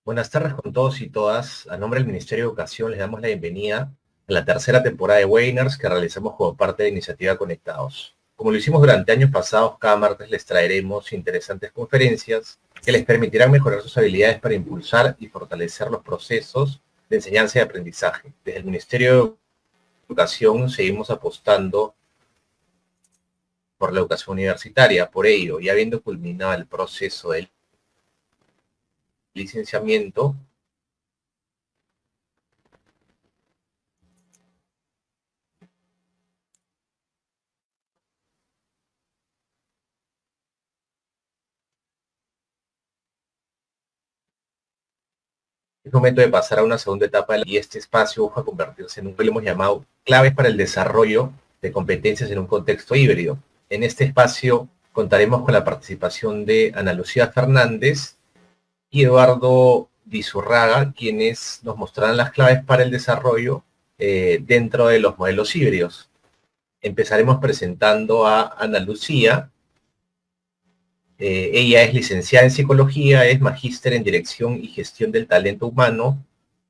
Buenas tardes con todos y todas. A nombre del Ministerio de Educación les damos la bienvenida a la tercera temporada de webinars que realizamos como parte de Iniciativa Conectados. Como lo hicimos durante años pasados, cada martes les traeremos interesantes conferencias que les permitirán mejorar sus habilidades para impulsar y fortalecer los procesos de enseñanza y aprendizaje. Desde el Ministerio de Educación seguimos apostando por la educación universitaria. Por ello, y habiendo culminado el proceso del licenciamiento, es momento de pasar a una segunda etapa y este espacio busca convertirse en un que hemos llamado claves para el desarrollo de competencias en un contexto híbrido. En este espacio contaremos con la participación de Ana Lucía Fernández y Eduardo Dizurraga, quienes nos mostrarán las claves para el desarrollo dentro de los modelos híbridos. Empezaremos presentando a Ana Lucía. Ella es licenciada en Psicología, es magíster en Dirección y Gestión del Talento Humano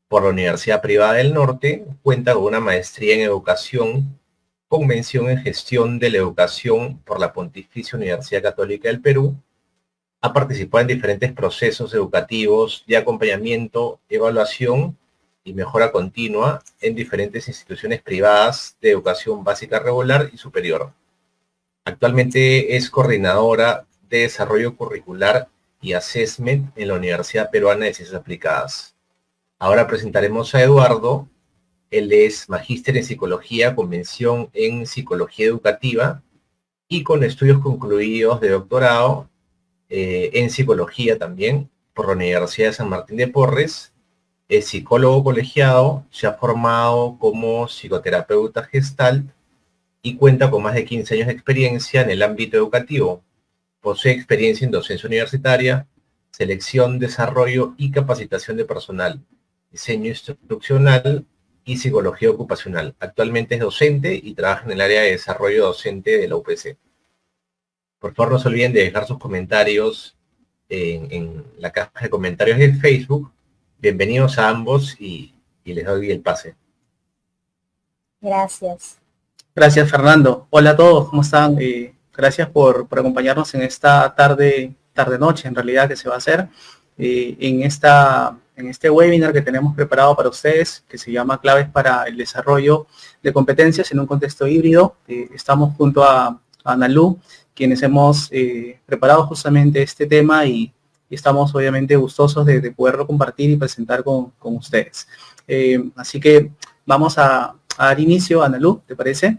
por la Universidad Privada del Norte, cuenta con una maestría en Educación, con mención en Gestión de la Educación por la Pontificia Universidad Católica del Perú. Ha participado en diferentes procesos educativos de acompañamiento, evaluación y mejora continua en diferentes instituciones privadas de educación básica regular y superior. Actualmente es coordinadora de desarrollo curricular y assessment en la Universidad Peruana de Ciencias Aplicadas. Ahora presentaremos a Eduardo. Él es magíster en Psicología con mención en Psicología Educativa y con estudios concluidos de doctorado en Psicología también por la Universidad de San Martín de Porres. Es psicólogo colegiado, se ha formado como psicoterapeuta Gestalt y cuenta con más de 15 años de experiencia en el ámbito educativo. Posee experiencia en docencia universitaria, selección, desarrollo y capacitación de personal, diseño instruccional y psicología ocupacional. Actualmente es docente y trabaja en el área de desarrollo docente de la UPC. Por favor, no se olviden de dejar sus comentarios en la caja de comentarios de Facebook. Bienvenidos a ambos y les doy el pase. Gracias. Gracias, Fernando. Hola a todos, ¿cómo están? Gracias por acompañarnos en esta tarde-noche, en realidad, que se va a hacer, en este webinar que tenemos preparado para ustedes, que se llama Claves para el Desarrollo de Competencias en un Contexto Híbrido. Estamos junto a Analu, quienes hemos preparado justamente este tema y estamos obviamente gustosos de poderlo compartir y presentar con ustedes. Así que vamos a dar inicio. Analu, ¿te parece?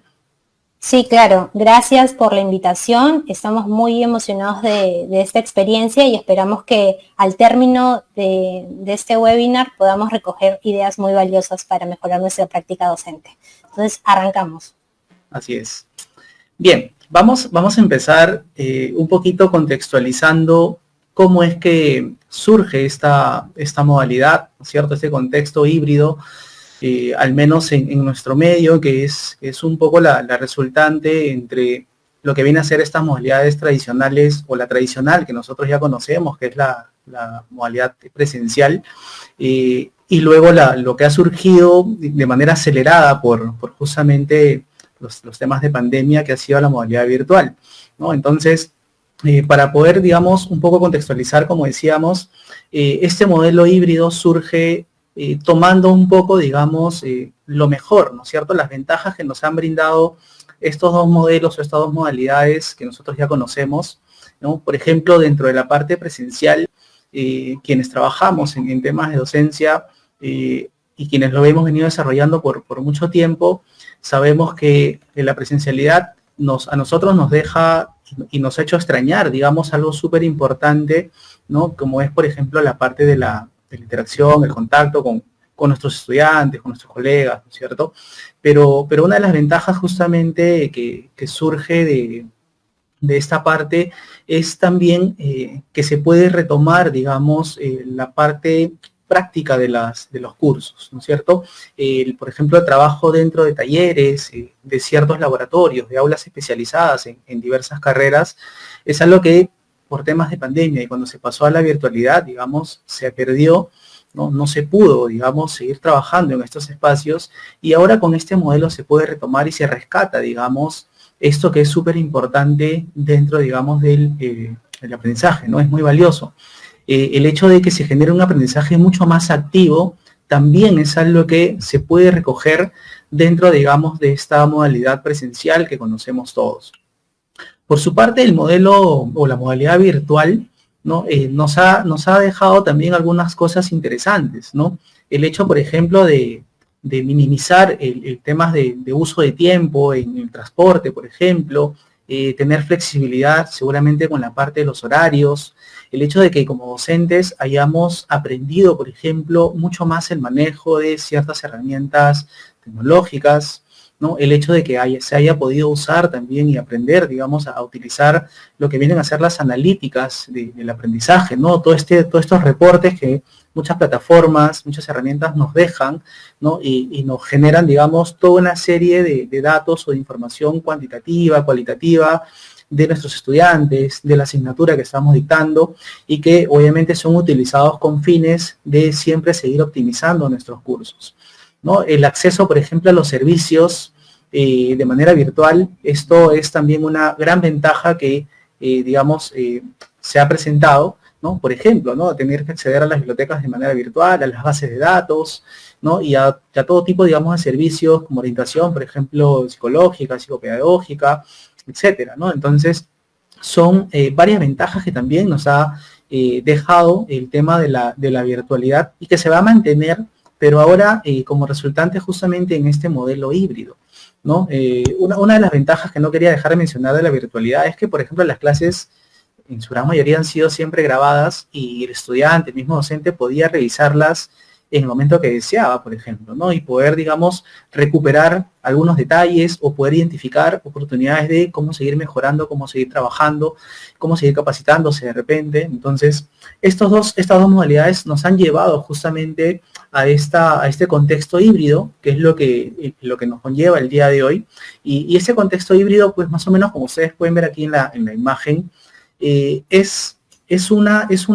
Sí, claro. Gracias por la invitación. Estamos muy emocionados de esta experiencia y esperamos que al término de este webinar podamos recoger ideas muy valiosas para mejorar nuestra práctica docente. Entonces, arrancamos. Así es. Bien, vamos a empezar un poquito contextualizando cómo es que surge esta modalidad, ¿no es cierto? Este contexto híbrido, al menos en nuestro medio, que es un poco la resultante entre lo que viene a ser estas modalidades tradicionales, o la tradicional que nosotros ya conocemos, que es la modalidad presencial, y luego lo que ha surgido de manera acelerada por justamente los temas de pandemia, que ha sido la modalidad virtual, ¿no? Entonces, para poder, digamos, un poco contextualizar, como decíamos, este modelo híbrido surge tomando un poco, digamos, lo mejor, ¿no es cierto? Las ventajas que nos han brindado estos dos modelos o estas dos modalidades que nosotros ya conocemos, ¿no? Por ejemplo, dentro de la parte presencial, quienes trabajamos en temas de docencia y quienes lo hemos venido desarrollando por mucho tiempo, sabemos que la presencialidad a nosotros nos deja y nos ha hecho extrañar, digamos, algo súper importante, ¿no? Como es, por ejemplo, la parte de la interacción, el contacto con nuestros estudiantes, con nuestros colegas, ¿no es cierto? Pero una de las ventajas justamente que surge de esta parte es también que se puede retomar, digamos, la parte práctica de los cursos, ¿no es cierto? Por ejemplo, el trabajo dentro de talleres, de ciertos laboratorios, de aulas especializadas en diversas carreras, es algo que por temas de pandemia y cuando se pasó a la virtualidad, digamos, se perdió, no se pudo, digamos, seguir trabajando en estos espacios y ahora con este modelo se puede retomar y se rescata, digamos, esto que es súper importante dentro, digamos, del aprendizaje, ¿no? Es muy valioso. El hecho de que se genere un aprendizaje mucho más activo también es algo que se puede recoger dentro, digamos, de esta modalidad presencial que conocemos todos. Por su parte, el modelo o la modalidad virtual, ¿no? Nos ha dejado también algunas cosas interesantes, ¿no? El hecho, por ejemplo, de minimizar el tema de uso de tiempo en el transporte, por ejemplo, tener flexibilidad seguramente con la parte de los horarios, el hecho de que como docentes hayamos aprendido, por ejemplo, mucho más el manejo de ciertas herramientas tecnológicas, ¿no? El hecho de que se haya podido usar también y aprender, digamos, a utilizar lo que vienen a ser las analíticas del aprendizaje, ¿no? Todos estos reportes que muchas plataformas, muchas herramientas nos dejan, ¿no? Y nos generan, digamos, toda una serie de datos o de información cuantitativa, cualitativa, de nuestros estudiantes, de la asignatura que estamos dictando y que obviamente son utilizados con fines de siempre seguir optimizando nuestros cursos, ¿no? El acceso, por ejemplo, a los servicios de manera virtual, esto es también una gran ventaja que, digamos, se ha presentado, ¿no? Por ejemplo, ¿no? Tener que acceder a las bibliotecas de manera virtual, a las bases de datos, ¿no? Y a todo tipo, digamos, de servicios como orientación, por ejemplo, psicológica, psicopedagógica, etcétera, ¿no? Entonces, son varias ventajas que también nos ha dejado el tema de la virtualidad y que se va a mantener, pero ahora como resultante justamente en este modelo híbrido, ¿no? Una de las ventajas que no quería dejar de mencionar de la virtualidad es que, por ejemplo, las clases en su gran mayoría han sido siempre grabadas y el estudiante, el mismo docente, podía revisarlas en el momento que deseaba, por ejemplo, ¿no? Y poder, digamos, recuperar algunos detalles o poder identificar oportunidades de cómo seguir mejorando, cómo seguir trabajando, cómo seguir capacitándose de repente. Entonces, estas dos modalidades nos han llevado justamente a este contexto híbrido, que es lo que nos conlleva el día de hoy. Y ese contexto híbrido, pues más o menos como ustedes pueden ver aquí en la imagen, es un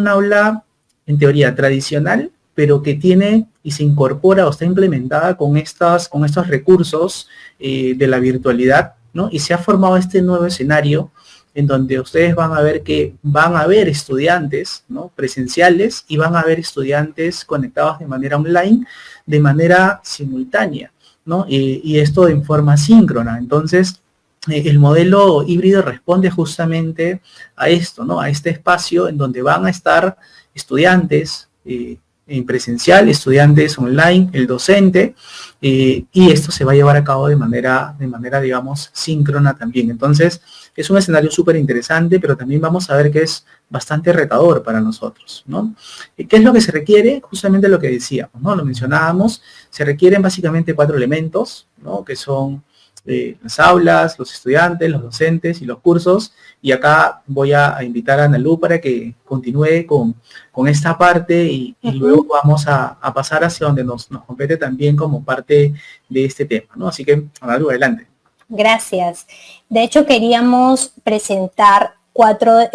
aula en teoría tradicional, pero que tiene y se incorpora o está implementada con estos recursos de la virtualidad, ¿no? Y se ha formado este nuevo escenario en donde ustedes van a ver que van a haber estudiantes, ¿no? Presenciales y van a haber estudiantes conectados de manera online, de manera simultánea, ¿no? Y esto en forma síncrona. Entonces, el modelo híbrido responde justamente a esto, ¿no? A este espacio en donde van a estar estudiantes en presencial, estudiantes online, el docente, y esto se va a llevar a cabo de manera, digamos, síncrona también. Entonces, es un escenario súper interesante, pero también vamos a ver que es bastante retador para nosotros, ¿no? ¿Qué es lo que se requiere? Justamente lo que decíamos, ¿no? Lo mencionábamos, se requieren básicamente 4 elementos, ¿no? Que son las aulas, los estudiantes, los docentes y los cursos. Y acá voy a invitar a Analu para que continúe con esta parte y luego vamos a pasar hacia donde nos compete también como parte de este tema, ¿no? Así que, Analu, adelante. Gracias. De hecho, queríamos presentar 4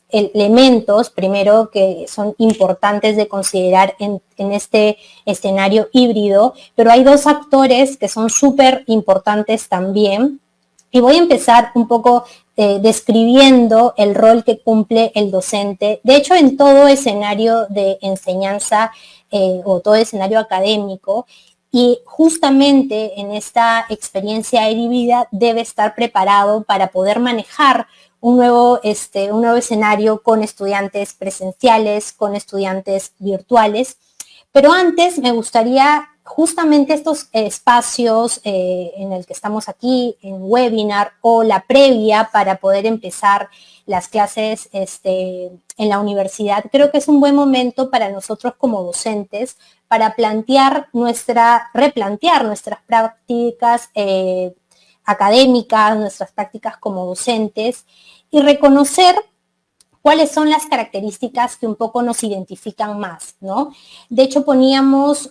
elementos, primero, que son importantes de considerar en este escenario híbrido, pero hay 2 actores que son súper importantes también. Y voy a empezar un poco describiendo el rol que cumple el docente. De hecho, en todo escenario de enseñanza o todo escenario académico, y justamente en esta experiencia híbrida debe estar preparado para poder manejar un nuevo escenario con estudiantes presenciales, con estudiantes virtuales. Pero antes me gustaría justamente estos espacios en el que estamos aquí, en webinar o la previa para poder empezar las clases en la universidad, creo que es un buen momento para nosotros como docentes para replantear nuestras prácticas académicas, nuestras prácticas como docentes y reconocer cuáles son las características que un poco nos identifican más, ¿no? De hecho, queríamos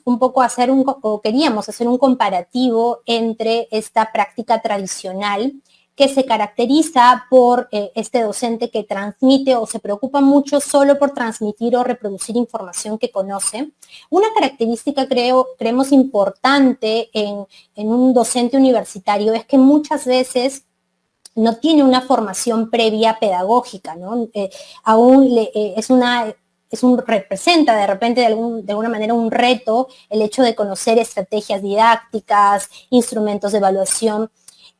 hacer un comparativo entre esta práctica tradicional que se caracteriza por este docente que transmite o se preocupa mucho solo por transmitir o reproducir información que conoce. Una característica creemos importante en un docente universitario es que muchas veces no tiene una formación previa pedagógica, ¿no? Representa de repente de alguna manera un reto el hecho de conocer estrategias didácticas, instrumentos de evaluación,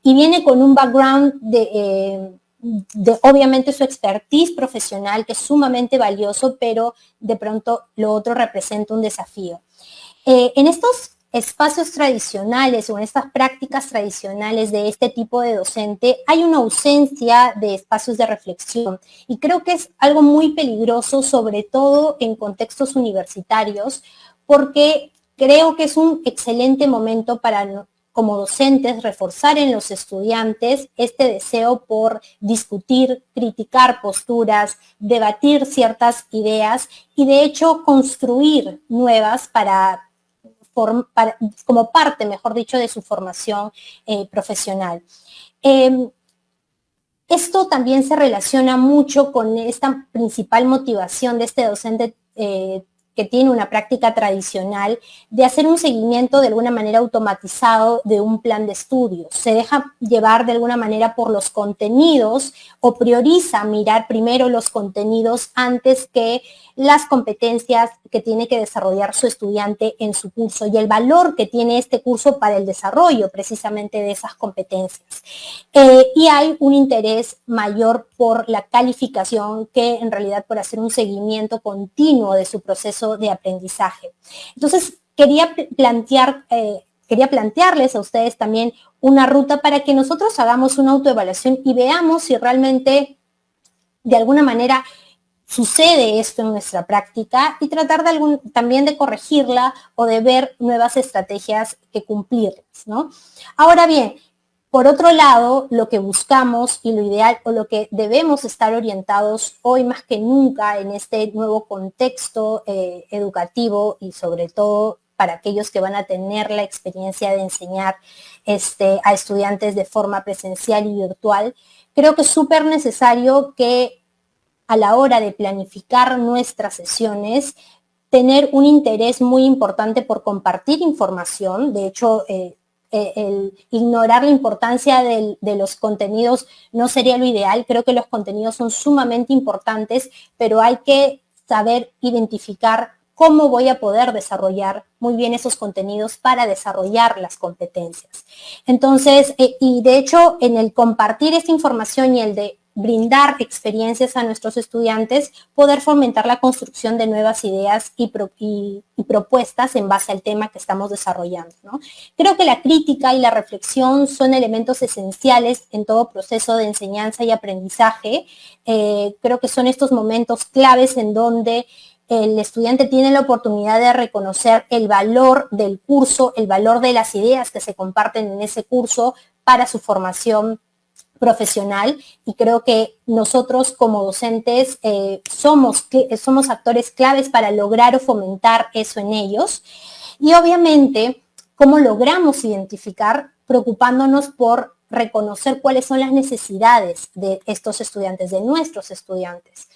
y viene con un background de obviamente su expertise profesional, que es sumamente valioso, pero de pronto lo otro representa un desafío. En estos espacios tradicionales o en estas prácticas tradicionales de este tipo de docente hay una ausencia de espacios de reflexión y creo que es algo muy peligroso, sobre todo en contextos universitarios, porque creo que es un excelente momento para, como docentes, reforzar en los estudiantes este deseo por discutir, criticar posturas, debatir ciertas ideas y de hecho construir nuevas como parte, mejor dicho, de su formación profesional. Esto también se relaciona mucho con esta principal motivación de este docente que tiene una práctica tradicional de hacer un seguimiento de alguna manera automatizado de un plan de estudios. Se deja llevar de alguna manera por los contenidos o prioriza mirar primero los contenidos antes que las competencias que tiene que desarrollar su estudiante en su curso y el valor que tiene este curso para el desarrollo precisamente de esas competencias. Y hay un interés mayor por la calificación que en realidad por hacer un seguimiento continuo de su proceso de aprendizaje. Entonces, quería plantearles a ustedes también una ruta para que nosotros hagamos una autoevaluación y veamos si realmente de alguna manera sucede esto en nuestra práctica y tratar también de corregirla o de ver nuevas estrategias que cumplirlas, ¿no? Ahora bien, por otro lado, lo que buscamos y lo ideal o lo que debemos estar orientados hoy más que nunca en este nuevo contexto educativo y sobre todo para aquellos que van a tener la experiencia de enseñar a estudiantes de forma presencial y virtual, creo que es súper necesario que a la hora de planificar nuestras sesiones, tener un interés muy importante por compartir información. De hecho, el ignorar la importancia de los contenidos no sería lo ideal. Creo que los contenidos son sumamente importantes, pero hay que saber identificar cómo voy a poder desarrollar muy bien esos contenidos para desarrollar las competencias. Entonces, y de hecho, en el compartir esta información y el de brindar experiencias a nuestros estudiantes, poder fomentar la construcción de nuevas ideas y propuestas en base al tema que estamos desarrollando, ¿no? Creo que la crítica y la reflexión son elementos esenciales en todo proceso de enseñanza y aprendizaje. Creo que son estos momentos claves en donde el estudiante tiene la oportunidad de reconocer el valor del curso, el valor de las ideas que se comparten en ese curso para su formación profesional, y creo que nosotros como docentes somos actores claves para lograr o fomentar eso en ellos. Y obviamente, ¿cómo logramos identificar? Preocupándonos por reconocer cuáles son las necesidades de estos estudiantes, de nuestros estudiantes.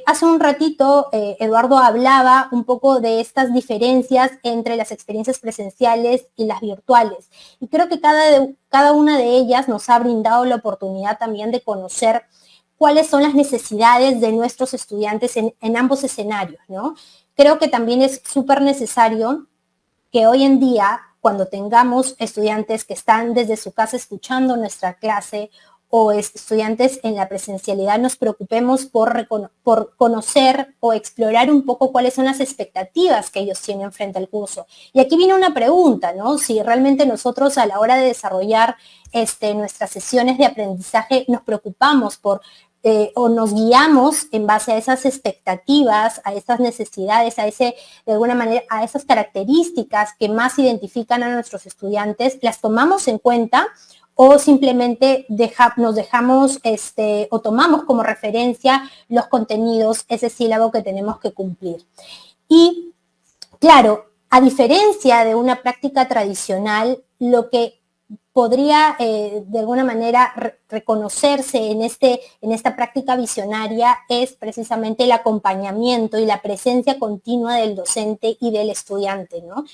Hace un ratito Eduardo hablaba un poco de estas diferencias entre las experiencias presenciales y las virtuales. Y creo que cada una de ellas nos ha brindado la oportunidad también de conocer cuáles son las necesidades de nuestros estudiantes en ambos escenarios, ¿no? Creo que también es súper necesario que hoy en día, cuando tengamos estudiantes que están desde su casa escuchando nuestra clase, o estudiantes en la presencialidad, nos preocupemos por conocer o explorar un poco cuáles son las expectativas que ellos tienen frente al curso. Y aquí viene una pregunta, ¿no? Si realmente nosotros a la hora de desarrollar nuestras sesiones de aprendizaje nos preocupamos o nos guiamos en base a esas expectativas, a esas necesidades, de alguna manera, a esas características que más identifican a nuestros estudiantes, las tomamos en cuenta, o simplemente nos dejamos o tomamos como referencia los contenidos, ese sílabo que tenemos que cumplir. Y claro, a diferencia de una práctica tradicional, lo que podría de alguna manera reconocerse en esta práctica visionaria es precisamente el acompañamiento y la presencia continua del docente y del estudiante, ¿no?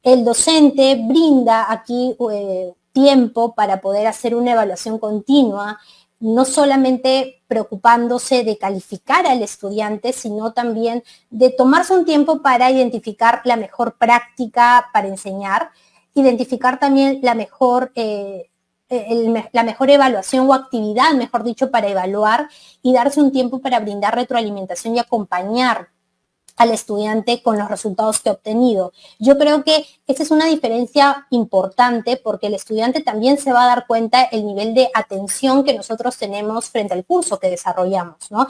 El docente brinda aquí tiempo para poder hacer una evaluación continua, no solamente preocupándose de calificar al estudiante, sino también de tomarse un tiempo para identificar la mejor práctica para enseñar, identificar también la mejor evaluación o actividad, mejor dicho, para evaluar y darse un tiempo para brindar retroalimentación y acompañar al estudiante con los resultados que ha obtenido. Yo creo que esa es una diferencia importante porque el estudiante también se va a dar cuenta el nivel de atención que nosotros tenemos frente al curso que desarrollamos, ¿no?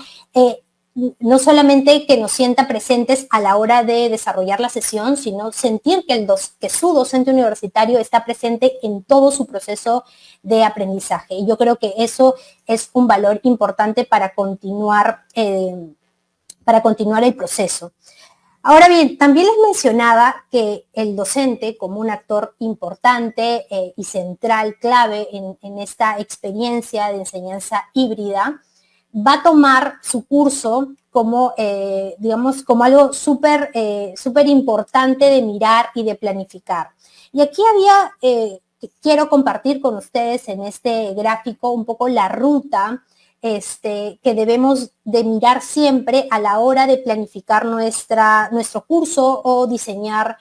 No solamente que nos sienta presentes a la hora de desarrollar la sesión, sino sentir que su docente universitario está presente en todo su proceso de aprendizaje. Y yo creo que eso es un valor importante para continuar el proceso. Ahora bien, también les mencionaba que el docente, como un actor importante y central, clave en esta experiencia de enseñanza híbrida, va a tomar su curso como, digamos, como algo súper importante de mirar y de planificar. Y aquí quiero compartir con ustedes en este gráfico un poco la ruta que debemos de mirar siempre a la hora de planificar nuestro curso o diseñar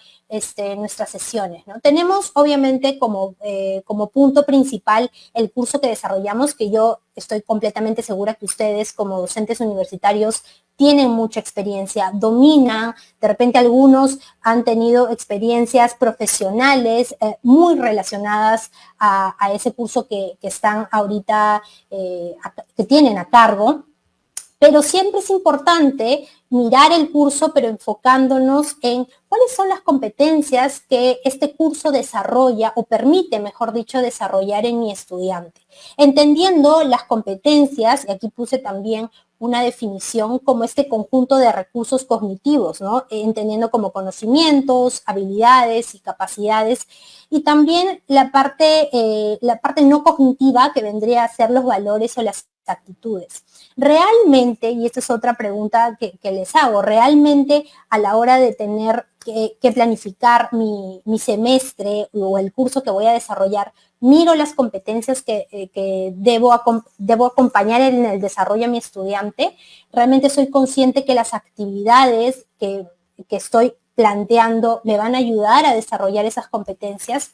nuestras sesiones, ¿no? Tenemos obviamente como punto principal el curso que desarrollamos, que yo estoy completamente segura que ustedes como docentes universitarios tienen mucha experiencia, dominan, de repente algunos han tenido experiencias profesionales muy relacionadas a ese curso que están ahorita, que tienen a cargo, pero siempre es importante mirar el curso, pero enfocándonos en cuáles son las competencias que este curso desarrolla o permite, mejor dicho, desarrollar en mi estudiante. Entendiendo las competencias, y aquí puse también una definición como este conjunto de recursos cognitivos, ¿no? Entendiendo como conocimientos, habilidades y capacidades, y también la parte no cognitiva, que vendría a ser los valores o las actitudes. Realmente, y esta es otra pregunta que les hago, realmente a la hora de tener que planificar mi semestre o el curso que voy a desarrollar, miro las competencias que debo acompañar en el desarrollo a mi estudiante. Realmente soy consciente que las actividades que estoy planteando me van a ayudar a desarrollar esas competencias.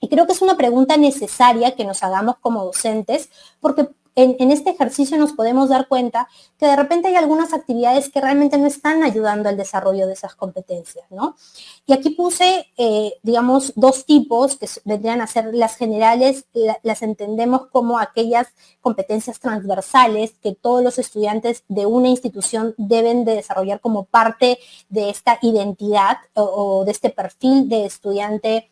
Y creo que es una pregunta necesaria que nos hagamos como docentes, porque en este ejercicio nos podemos dar cuenta que de repente hay algunas actividades que realmente no están ayudando al desarrollo de esas competencias, ¿no? Y aquí puse, digamos, dos tipos que vendrían a ser las generales, las entendemos como aquellas competencias transversales que todos los estudiantes de una institución deben de desarrollar como parte de esta identidad o de este perfil de estudiante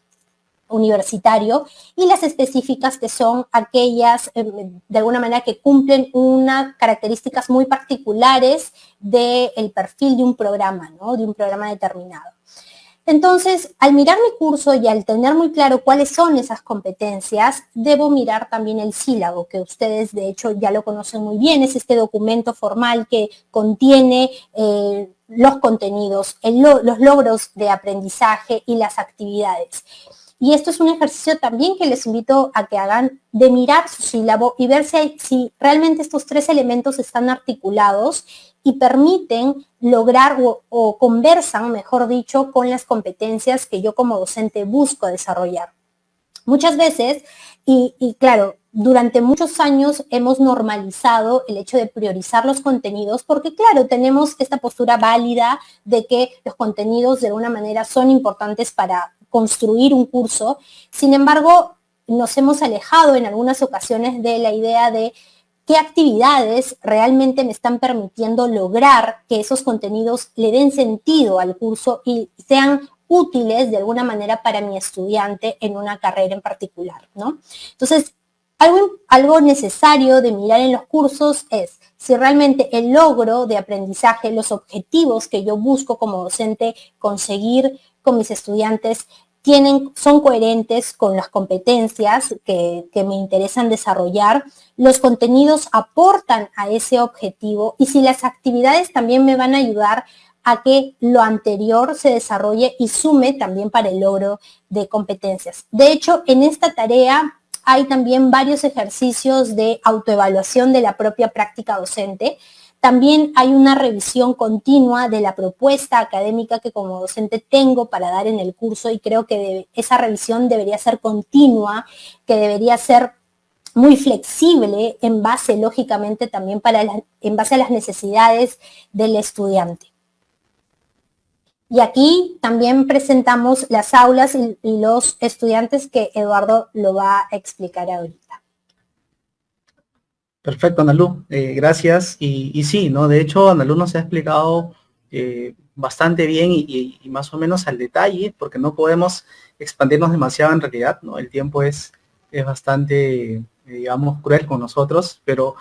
universitario, y las específicas, que son aquellas de alguna manera que cumplen unas características muy particulares del perfil de un programa, ¿no? De un programa determinado. Entonces, al mirar mi curso y al tener muy claro cuáles son esas competencias, debo mirar también el sílabo, que ustedes de hecho ya lo conocen muy bien. Es este documento formal que contiene los contenidos, los logros de aprendizaje y las actividades. Y esto es un ejercicio también que les invito a que hagan, de mirar su sílabo y ver si realmente estos tres elementos están articulados y permiten lograr o conversan, mejor dicho, con las competencias que yo como docente busco desarrollar. Muchas veces, y claro, durante muchos años hemos normalizado el hecho de priorizar los contenidos porque, claro, tenemos esta postura válida de que los contenidos de alguna manera son importantes para construir un curso. Sin embargo, nos hemos alejado en algunas ocasiones de la idea de qué actividades realmente me están permitiendo lograr que esos contenidos le den sentido al curso y sean útiles de alguna manera para mi estudiante en una carrera en particular, ¿no? Entonces, algo necesario de mirar en los cursos es si realmente el logro de aprendizaje, los objetivos que yo busco como docente conseguir con mis estudiantes, son coherentes con las competencias que me interesan desarrollar, los contenidos aportan a ese objetivo y si las actividades también me van a ayudar a que lo anterior se desarrolle y sume también para el logro de competencias. De hecho, en esta tarea hay también varios ejercicios de autoevaluación de la propia práctica docente. También hay una revisión continua de la propuesta académica que como docente tengo para dar en el curso y creo que esa revisión debería ser continua, que debería ser muy flexible en base, lógicamente, también en base a las necesidades del estudiante. Y aquí también presentamos las aulas y los estudiantes que Eduardo lo va a explicar ahorita. Perfecto, Analu, gracias. Y sí, ¿no? De hecho, Analu nos ha explicado bastante bien y más o menos al detalle, porque no podemos expandirnos demasiado en realidad, ¿no? El tiempo es bastante, digamos, cruel con nosotros, pero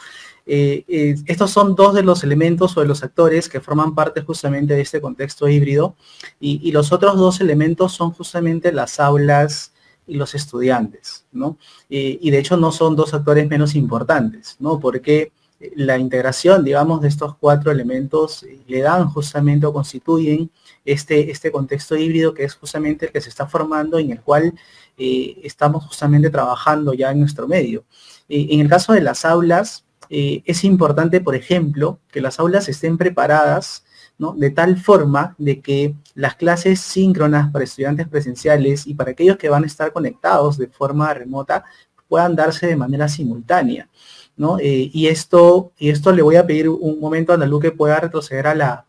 estos son dos de los elementos o de los actores que forman parte justamente de este contexto híbrido y los otros dos elementos son justamente las aulas y los estudiantes, ¿no? Y de hecho no son dos actores menos importantes, ¿no? Porque la integración, digamos, de estos cuatro elementos le dan justamente o constituyen este contexto híbrido que es justamente el que se está formando y en el cual estamos justamente trabajando ya en nuestro medio. En el caso de las aulas, es importante, por ejemplo, que las aulas estén preparadas, ¿no? De tal forma de que las clases síncronas para estudiantes presenciales y para aquellos que van a estar conectados de forma remota puedan darse de manera simultánea, ¿no? Y esto le voy a pedir un momento a Analu que pueda retroceder a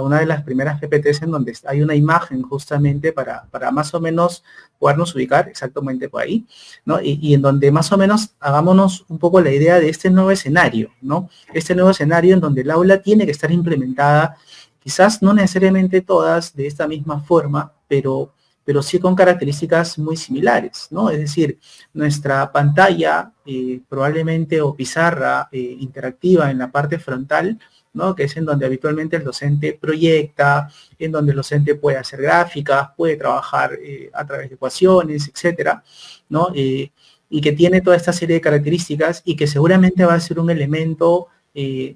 una de las primeras PPTs en donde hay una imagen justamente para más o menos podernos ubicar exactamente por ahí, ¿no? Y en donde más o menos hagámonos un poco la idea de este nuevo escenario, ¿no? Este nuevo escenario en donde el aula tiene que estar implementada, quizás no necesariamente todas de esta misma forma, pero sí con características muy similares, ¿no? Es decir, nuestra pantalla probablemente o pizarra interactiva en la parte frontal, ¿no? Que es en donde habitualmente el docente proyecta, en donde el docente puede hacer gráficas, puede trabajar a través de ecuaciones, etcétera, ¿no? Y que tiene toda esta serie de características y que seguramente va a ser un elemento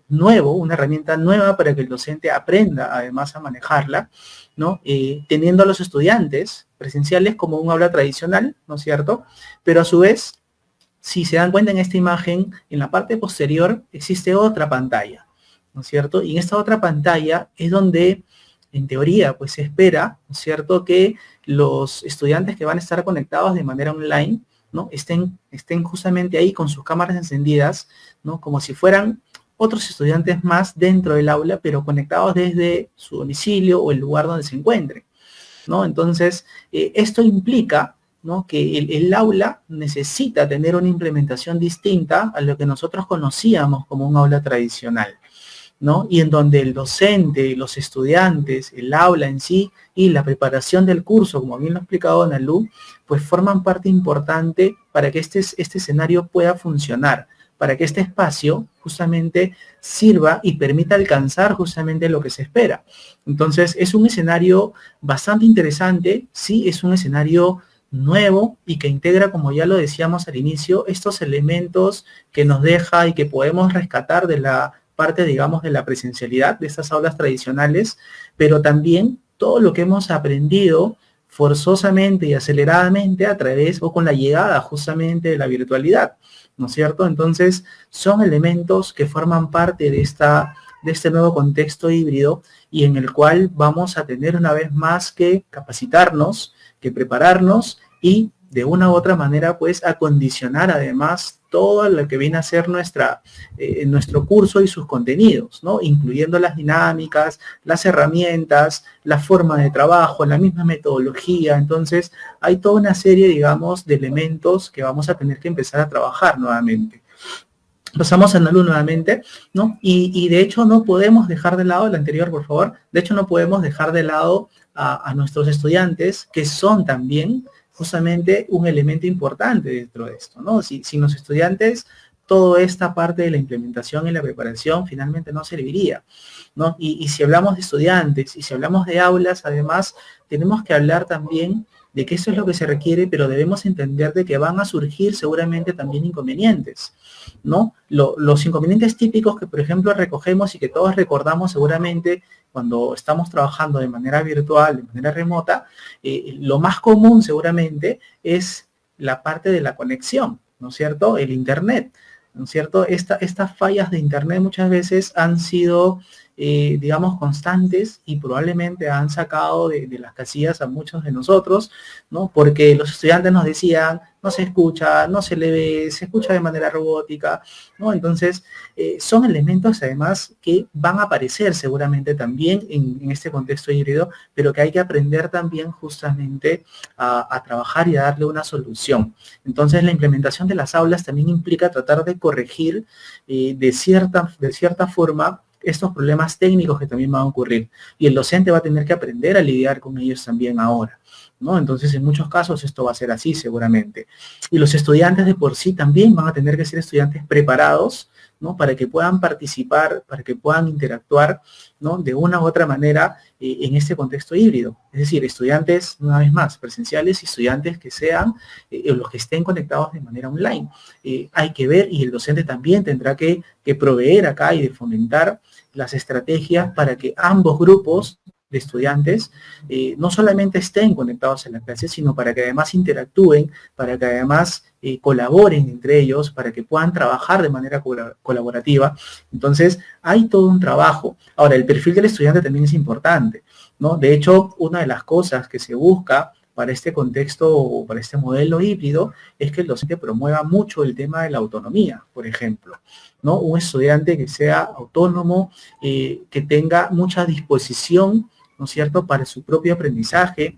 nuevo, una herramienta nueva para que el docente aprenda además a manejarla, ¿no? Teniendo a los estudiantes presenciales como un aula tradicional, ¿no es cierto? Pero a su vez, si se dan cuenta en esta imagen, en la parte posterior existe otra pantalla, ¿no es cierto? Y en esta otra pantalla es donde, en teoría, pues se espera, ¿no es cierto?, que los estudiantes que van a estar conectados de manera online, ¿no? Estén justamente ahí con sus cámaras encendidas, ¿no? Como si fueran otros estudiantes más dentro del aula, pero conectados desde su domicilio o el lugar donde se encuentren, ¿no? Entonces, esto implica, ¿no?, que el aula necesita tener una implementación distinta a lo que nosotros conocíamos como un aula tradicional, ¿no? Y en donde el docente, los estudiantes, el aula en sí y la preparación del curso, como bien lo ha explicado Analu, pues forman parte importante para que este escenario pueda funcionar, para que este espacio justamente sirva y permita alcanzar justamente lo que se espera. Entonces, es un escenario bastante interesante, sí, es un escenario nuevo y que integra, como ya lo decíamos al inicio, estos elementos que nos deja y que podemos rescatar de la parte, digamos, de la presencialidad de estas aulas tradicionales, pero también todo lo que hemos aprendido forzosamente y aceleradamente a través o con la llegada justamente de la virtualidad, ¿no es cierto? Entonces, son elementos que forman parte de este nuevo contexto híbrido y en el cual vamos a tener una vez más que capacitarnos, que prepararnos y de una u otra manera, pues, acondicionar además todo lo que viene a ser nuestro curso y sus contenidos, ¿no? Incluyendo las dinámicas, las herramientas, la forma de trabajo, la misma metodología. Entonces, hay toda una serie, digamos, de elementos que vamos a tener que empezar a trabajar nuevamente. Pasamos a Analu nuevamente, ¿no? Y de hecho no podemos dejar de lado, el anterior, por favor, de hecho no podemos dejar de lado a nuestros estudiantes, que son también justamente un elemento importante dentro de esto, ¿no? Sin los estudiantes, toda esta parte de la implementación y la preparación finalmente no serviría, ¿no? Y si hablamos de estudiantes y si hablamos de aulas, además, tenemos que hablar también de que eso es lo que se requiere, pero debemos entender de que van a surgir seguramente también inconvenientes, ¿no? Los inconvenientes típicos que, por ejemplo, recogemos y que todos recordamos seguramente cuando estamos trabajando de manera virtual, de manera remota, lo más común seguramente es la parte de la conexión, ¿no es cierto? El Internet, ¿no es cierto? Estas fallas de Internet muchas veces han sido, digamos, constantes y probablemente han sacado de las casillas a muchos de nosotros, ¿no? Porque los estudiantes nos decían, no se escucha, no se le ve, se escucha de manera robótica, ¿no? Entonces, son elementos además que van a aparecer seguramente también en este contexto híbrido, pero que hay que aprender también justamente a trabajar y a darle una solución. Entonces, la implementación de las aulas también implica tratar de corregir de cierta forma estos problemas técnicos que también van a ocurrir. Y el docente va a tener que aprender a lidiar con ellos también ahora, ¿no? Entonces, en muchos casos esto va a ser así seguramente. Y los estudiantes de por sí también van a tener que ser estudiantes preparados, ¿no? Para que puedan participar, para que puedan interactuar, ¿no? De una u otra manera en este contexto híbrido. Es decir, estudiantes, una vez más, presenciales y estudiantes que sean los que estén conectados de manera online. Hay que ver, y el docente también tendrá que proveer acá y de fomentar las estrategias para que ambos grupos de estudiantes no solamente estén conectados en la clase, sino para que además interactúen, para que además colaboren entre ellos, para que puedan trabajar de manera colaborativa. Entonces, hay todo un trabajo. Ahora, el perfil del estudiante también es importante, ¿no? De hecho, una de las cosas que se busca para este contexto o para este modelo híbrido es que el docente promueva mucho el tema de la autonomía, por ejemplo, ¿no? Un estudiante que sea autónomo, que tenga mucha disposición, ¿no es cierto?, para su propio aprendizaje,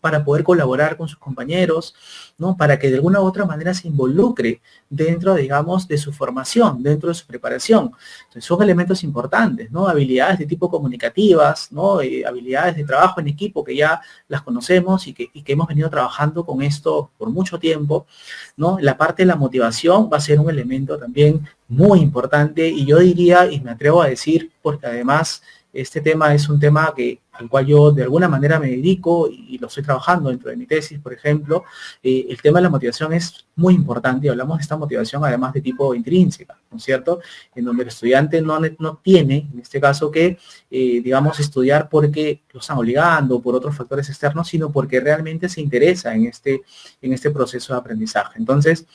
para poder colaborar con sus compañeros, ¿no? Para que de alguna u otra manera se involucre dentro, digamos, de su formación, dentro de su preparación. Entonces, son elementos importantes, ¿no? Habilidades de tipo comunicativas, ¿no? Habilidades de trabajo en equipo que ya las conocemos y que hemos venido trabajando con esto por mucho tiempo, ¿no? La parte de la motivación va a ser un elemento también muy importante y yo diría, y me atrevo a decir, porque además este tema es un tema al cual yo de alguna manera me dedico y lo estoy trabajando dentro de mi tesis, por ejemplo. El tema de la motivación es muy importante y hablamos de esta motivación además de tipo intrínseca, ¿no es cierto? En donde el estudiante no tiene, en este caso, que, digamos, estudiar porque lo están obligando o por otros factores externos, sino porque realmente se interesa en este proceso de aprendizaje. Entonces,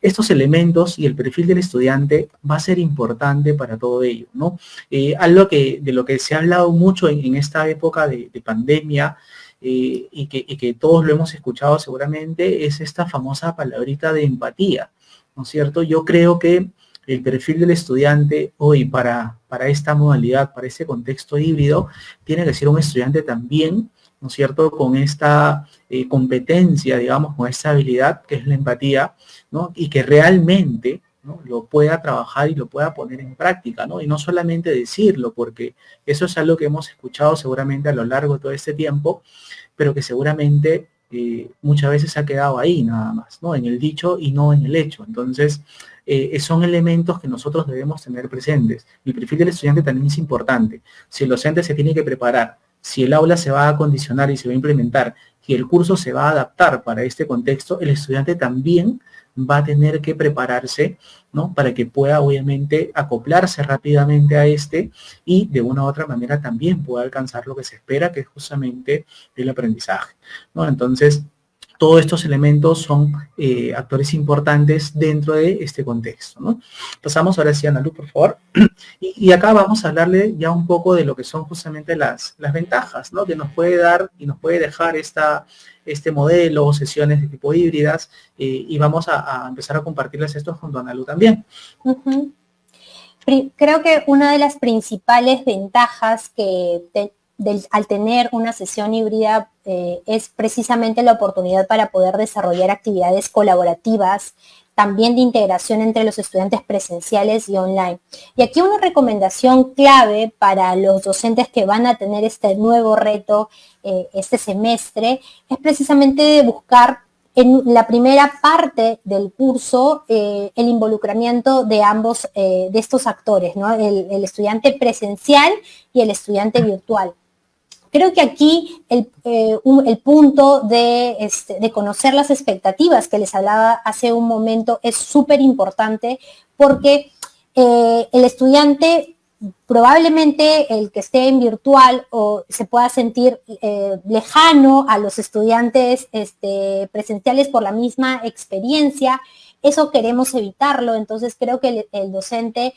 estos elementos y el perfil del estudiante va a ser importante para todo ello, ¿no? Algo de lo que se ha hablado mucho en esta época de pandemia y que todos lo hemos escuchado seguramente es esta famosa palabrita de empatía, ¿no es cierto? Yo creo que el perfil del estudiante hoy para esta modalidad, para este contexto híbrido, tiene que ser un estudiante también, ¿no es cierto?, con esta competencia, digamos, con esta habilidad que es la empatía, ¿no? Y que realmente, ¿no?, lo pueda trabajar y lo pueda poner en práctica, ¿no? Y no solamente decirlo, porque eso es algo que hemos escuchado seguramente a lo largo de todo este tiempo, pero que seguramente muchas veces ha quedado ahí nada más, ¿no? En el dicho y no en el hecho. Entonces, son elementos que nosotros debemos tener presentes. El perfil del estudiante también es importante. Si el docente se tiene que preparar, si el aula se va a acondicionar y se va a implementar, y el curso se va a adaptar para este contexto, el estudiante también va a tener que prepararse, ¿no?, para que pueda obviamente acoplarse rápidamente a y de una u otra manera también pueda alcanzar lo que se espera, que es justamente el aprendizaje, ¿no? Entonces, todos estos elementos son actores importantes dentro de este contexto, ¿no? Pasamos ahora sí a Ana Lu, por favor. Y acá vamos a hablarle ya un poco de lo que son justamente las ventajas, ¿no?, que nos puede dar y nos puede dejar este modelo o sesiones de tipo híbridas, y vamos a empezar a compartirles esto junto a Ana Lu también. Uh-huh. Creo que una de las principales ventajas al tener una sesión híbrida es precisamente la oportunidad para poder desarrollar actividades colaborativas, también de integración entre los estudiantes presenciales y online. Y aquí una recomendación clave para los docentes que van a tener este nuevo reto este semestre es precisamente buscar en la primera parte del curso el involucramiento de ambos de estos actores, ¿no? El estudiante presencial y el estudiante virtual. Creo que aquí el punto de conocer las expectativas que les hablaba hace un momento es súper importante, porque el estudiante, probablemente el que esté en virtual o se pueda sentir lejano a los estudiantes presenciales por la misma experiencia. Eso queremos evitarlo. Entonces creo que el docente,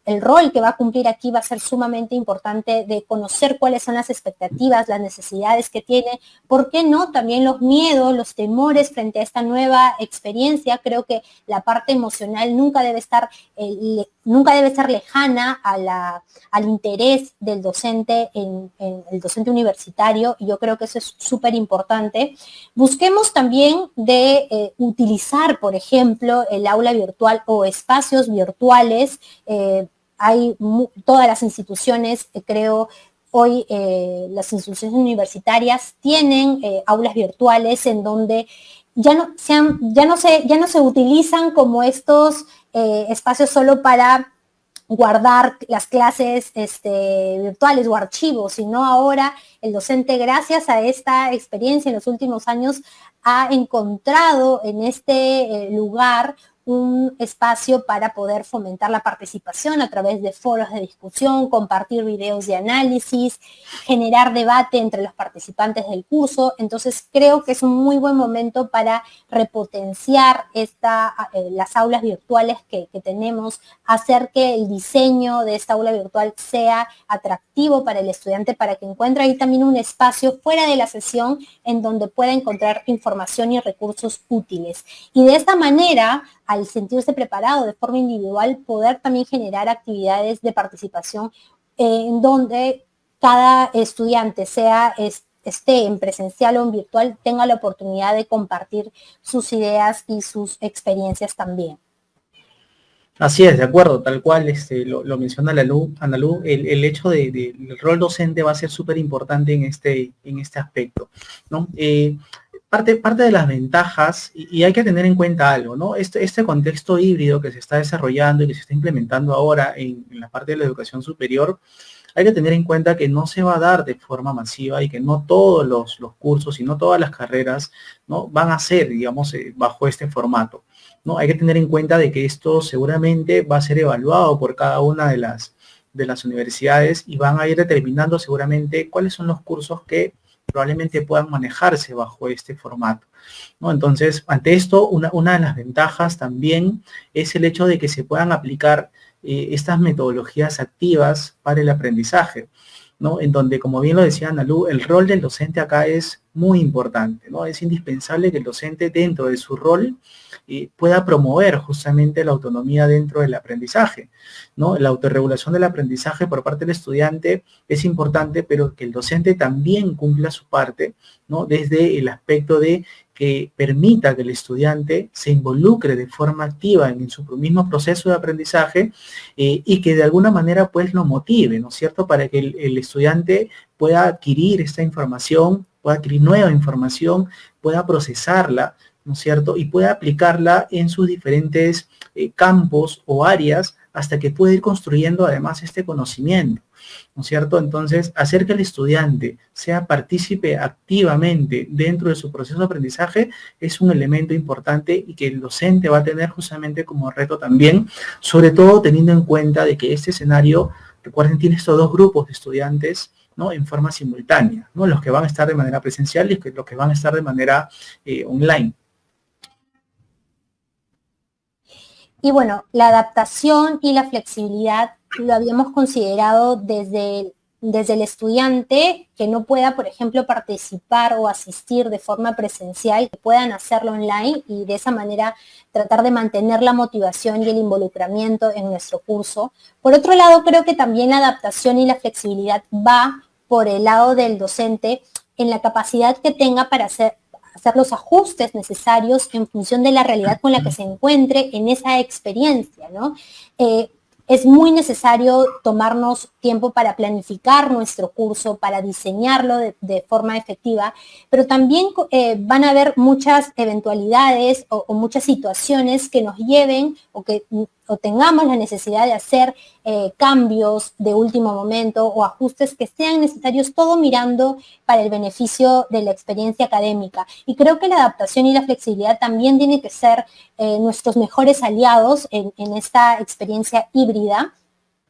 el rol que va a cumplir aquí va a ser sumamente importante, de conocer cuáles son las expectativas, las necesidades que tiene, ¿por qué no? También los miedos, los temores frente a esta nueva experiencia. Creo que la parte emocional nunca debe estar lejana al interés del docente en el docente universitario, y yo creo que eso es súper importante. Busquemos también de utilizar, por ejemplo, el aula virtual o espacios virtuales. Todas las instituciones, creo, hoy las instituciones universitarias tienen aulas virtuales en donde ya no se utilizan como estos espacios solo para guardar las clases virtuales o archivos, sino ahora el docente, gracias a esta experiencia en los últimos años, ha encontrado en este lugar un espacio para poder fomentar la participación a través de foros de discusión, compartir videos de análisis, generar debate entre los participantes del curso. Entonces creo que es un muy buen momento para repotenciar las aulas virtuales que tenemos, hacer que el diseño de esta aula virtual sea atractivo para el estudiante, para que encuentre ahí también un espacio fuera de la sesión en donde pueda encontrar información y recursos útiles. Y de esta manera, al sentirse preparado de forma individual, poder también generar actividades de participación en donde cada estudiante, esté en presencial o en virtual, tenga la oportunidad de compartir sus ideas y sus experiencias también. Así es, de acuerdo, tal cual lo menciona Analu, el hecho del rol docente va a ser súper importante en este aspecto, ¿no? Parte de las ventajas, y hay que tener en cuenta algo, ¿no? Este contexto híbrido que se está desarrollando y que se está implementando ahora en la parte de la educación superior, hay que tener en cuenta que no se va a dar de forma masiva y que no todos los cursos y no todas las carreras, ¿no?, van a ser, digamos, bajo este formato, ¿no? Hay que tener en cuenta de que esto seguramente va a ser evaluado por cada una de las universidades y van a ir determinando seguramente cuáles son los cursos que probablemente puedan manejarse bajo este formato, ¿no? Entonces, ante esto, una de las ventajas también es el hecho de que se puedan aplicar estas metodologías activas para el aprendizaje, ¿no? En donde, como bien lo decía Analu, el rol del docente acá es muy importante, ¿no? Es indispensable que el docente, dentro de su rol, pueda promover justamente la autonomía dentro del aprendizaje, ¿no? La autorregulación del aprendizaje por parte del estudiante es importante, pero que el docente también cumpla su parte, ¿no?, desde el aspecto de que permita que el estudiante se involucre de forma activa en su mismo proceso de aprendizaje y que de alguna manera pues lo motive, ¿no es cierto?, para que el estudiante pueda adquirir esta información, pueda adquirir nueva información, pueda procesarla, ¿no es cierto?, y pueda aplicarla en sus diferentes campos o áreas hasta que pueda ir construyendo además este conocimiento, ¿no es cierto? Entonces, hacer que el estudiante sea partícipe activamente dentro de su proceso de aprendizaje es un elemento importante y que el docente va a tener justamente como reto también, sobre todo teniendo en cuenta de que este escenario, recuerden, tiene estos dos grupos de estudiantes, ¿no?, en forma simultánea, ¿no?, los que van a estar de manera presencial y los que van a estar de manera online. Y bueno, la adaptación y la flexibilidad lo habíamos considerado desde el estudiante que no pueda, por ejemplo, participar o asistir de forma presencial, que puedan hacerlo online y de esa manera tratar de mantener la motivación y el involucramiento en nuestro curso. Por otro lado, creo que también la adaptación y la flexibilidad va por el lado del docente en la capacidad que tenga para hacer los ajustes necesarios en función de la realidad con la que se encuentre en esa experiencia, ¿no? es muy necesario tomarnos tiempo para planificar nuestro curso, para diseñarlo de forma efectiva, pero también van a haber muchas eventualidades o muchas situaciones que nos lleven o tengamos la necesidad de hacer cambios de último momento o ajustes que sean necesarios, todo mirando para el beneficio de la experiencia académica. Y creo que la adaptación y la flexibilidad también tienen que ser nuestros mejores aliados en esta experiencia híbrida.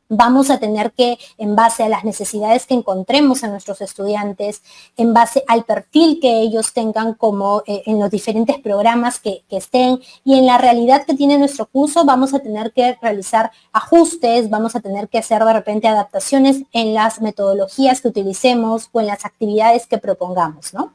Vamos a tener que, en base a las necesidades que encontremos en nuestros estudiantes, en base al perfil que ellos tengan como en los diferentes programas que estén y en la realidad que tiene nuestro curso, vamos a tener que realizar ajustes, vamos a tener que hacer de repente adaptaciones en las metodologías que utilicemos o en las actividades que propongamos, ¿no?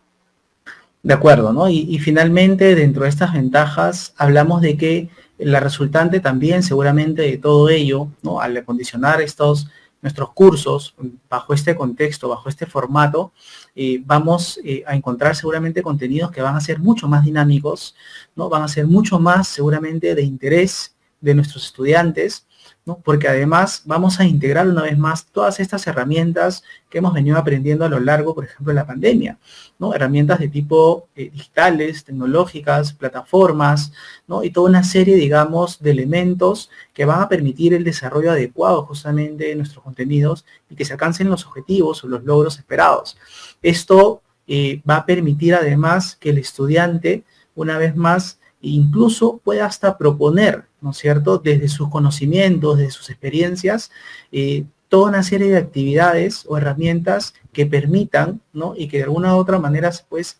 De acuerdo, ¿no? Y finalmente, dentro de estas ventajas, hablamos de que la resultante también seguramente de todo ello, ¿no? Al acondicionar nuestros cursos bajo este contexto, bajo este formato, vamos a encontrar seguramente contenidos que van a ser mucho más dinámicos, ¿no? Van a ser mucho más seguramente de interés de nuestros estudiantes, ¿no? Porque además vamos a integrar una vez más todas estas herramientas que hemos venido aprendiendo a lo largo, por ejemplo, de la pandemia, ¿no? Herramientas de tipo digitales, tecnológicas, plataformas, ¿no? Y toda una serie, digamos, de elementos que van a permitir el desarrollo adecuado justamente de nuestros contenidos y que se alcancen los objetivos o los logros esperados. Esto va a permitir además que el estudiante, una vez más, incluso pueda hasta proponer, ¿no es cierto?, desde sus conocimientos, desde sus experiencias, toda una serie de actividades o herramientas que permitan, ¿no?, y que de alguna u otra manera, pues,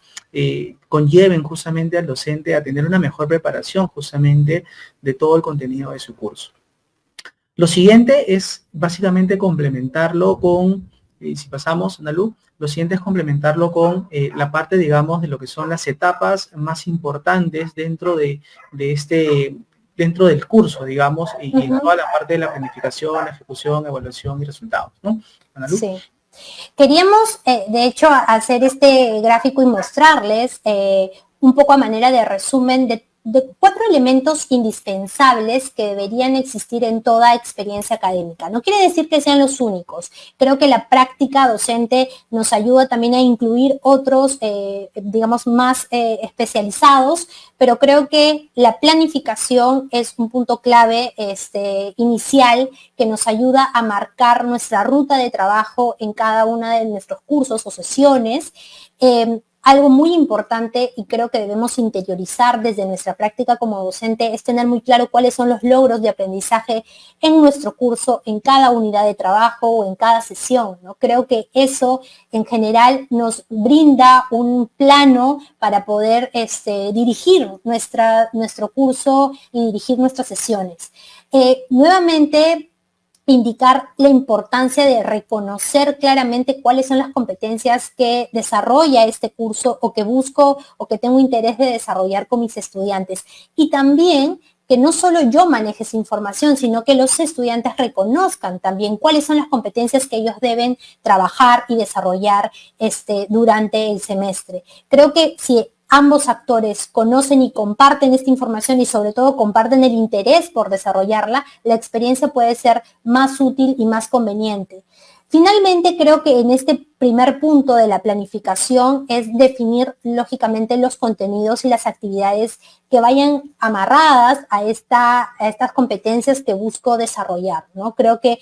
conlleven justamente al docente a tener una mejor preparación justamente de todo el contenido de su curso. Lo siguiente es básicamente complementarlo con, si pasamos, Analu, lo siguiente es complementarlo con la parte, digamos, de lo que son las etapas más importantes dentro dentro del curso, digamos, y en toda la parte de la planificación, ejecución, evaluación y resultados, ¿no? Analu. Sí. Queríamos, de hecho, hacer este gráfico y mostrarles un poco a manera de resumen de 4 elementos indispensables que deberían existir en toda experiencia académica. No quiere decir que sean los únicos. Creo que la práctica docente nos ayuda también a incluir otros, digamos, más especializados, pero creo que la planificación es un punto clave inicial que nos ayuda a marcar nuestra ruta de trabajo en cada uno de nuestros cursos o sesiones. Algo muy importante y creo que debemos interiorizar desde nuestra práctica como docente es tener muy claro cuáles son los logros de aprendizaje en nuestro curso, en cada unidad de trabajo o en cada sesión, ¿no? Creo que eso en general nos brinda un plano para poder dirigir nuestro curso y dirigir nuestras sesiones. Nuevamente, indicar la importancia de reconocer claramente cuáles son las competencias que desarrolla este curso o que busco o que tengo interés de desarrollar con mis estudiantes. Y también que no solo yo maneje esa información, sino que los estudiantes reconozcan también cuáles son las competencias que ellos deben trabajar y desarrollar durante el semestre. Creo que si ambos actores conocen y comparten esta información y sobre todo comparten el interés por desarrollarla, la experiencia puede ser más útil y más conveniente. Finalmente, creo que en este primer punto de la planificación es definir lógicamente los contenidos y las actividades que vayan amarradas a estas competencias que busco desarrollar, ¿no? Creo que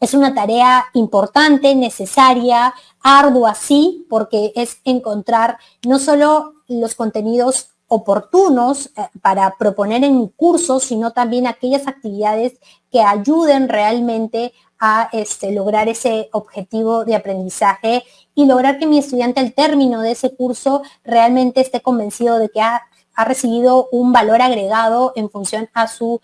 es una tarea importante, necesaria, ardua, sí, porque es encontrar no solo los contenidos oportunos para proponer en mi curso, sino también aquellas actividades que ayuden realmente a lograr ese objetivo de aprendizaje y lograr que mi estudiante al término de ese curso realmente esté convencido de que ha recibido un valor agregado en función a su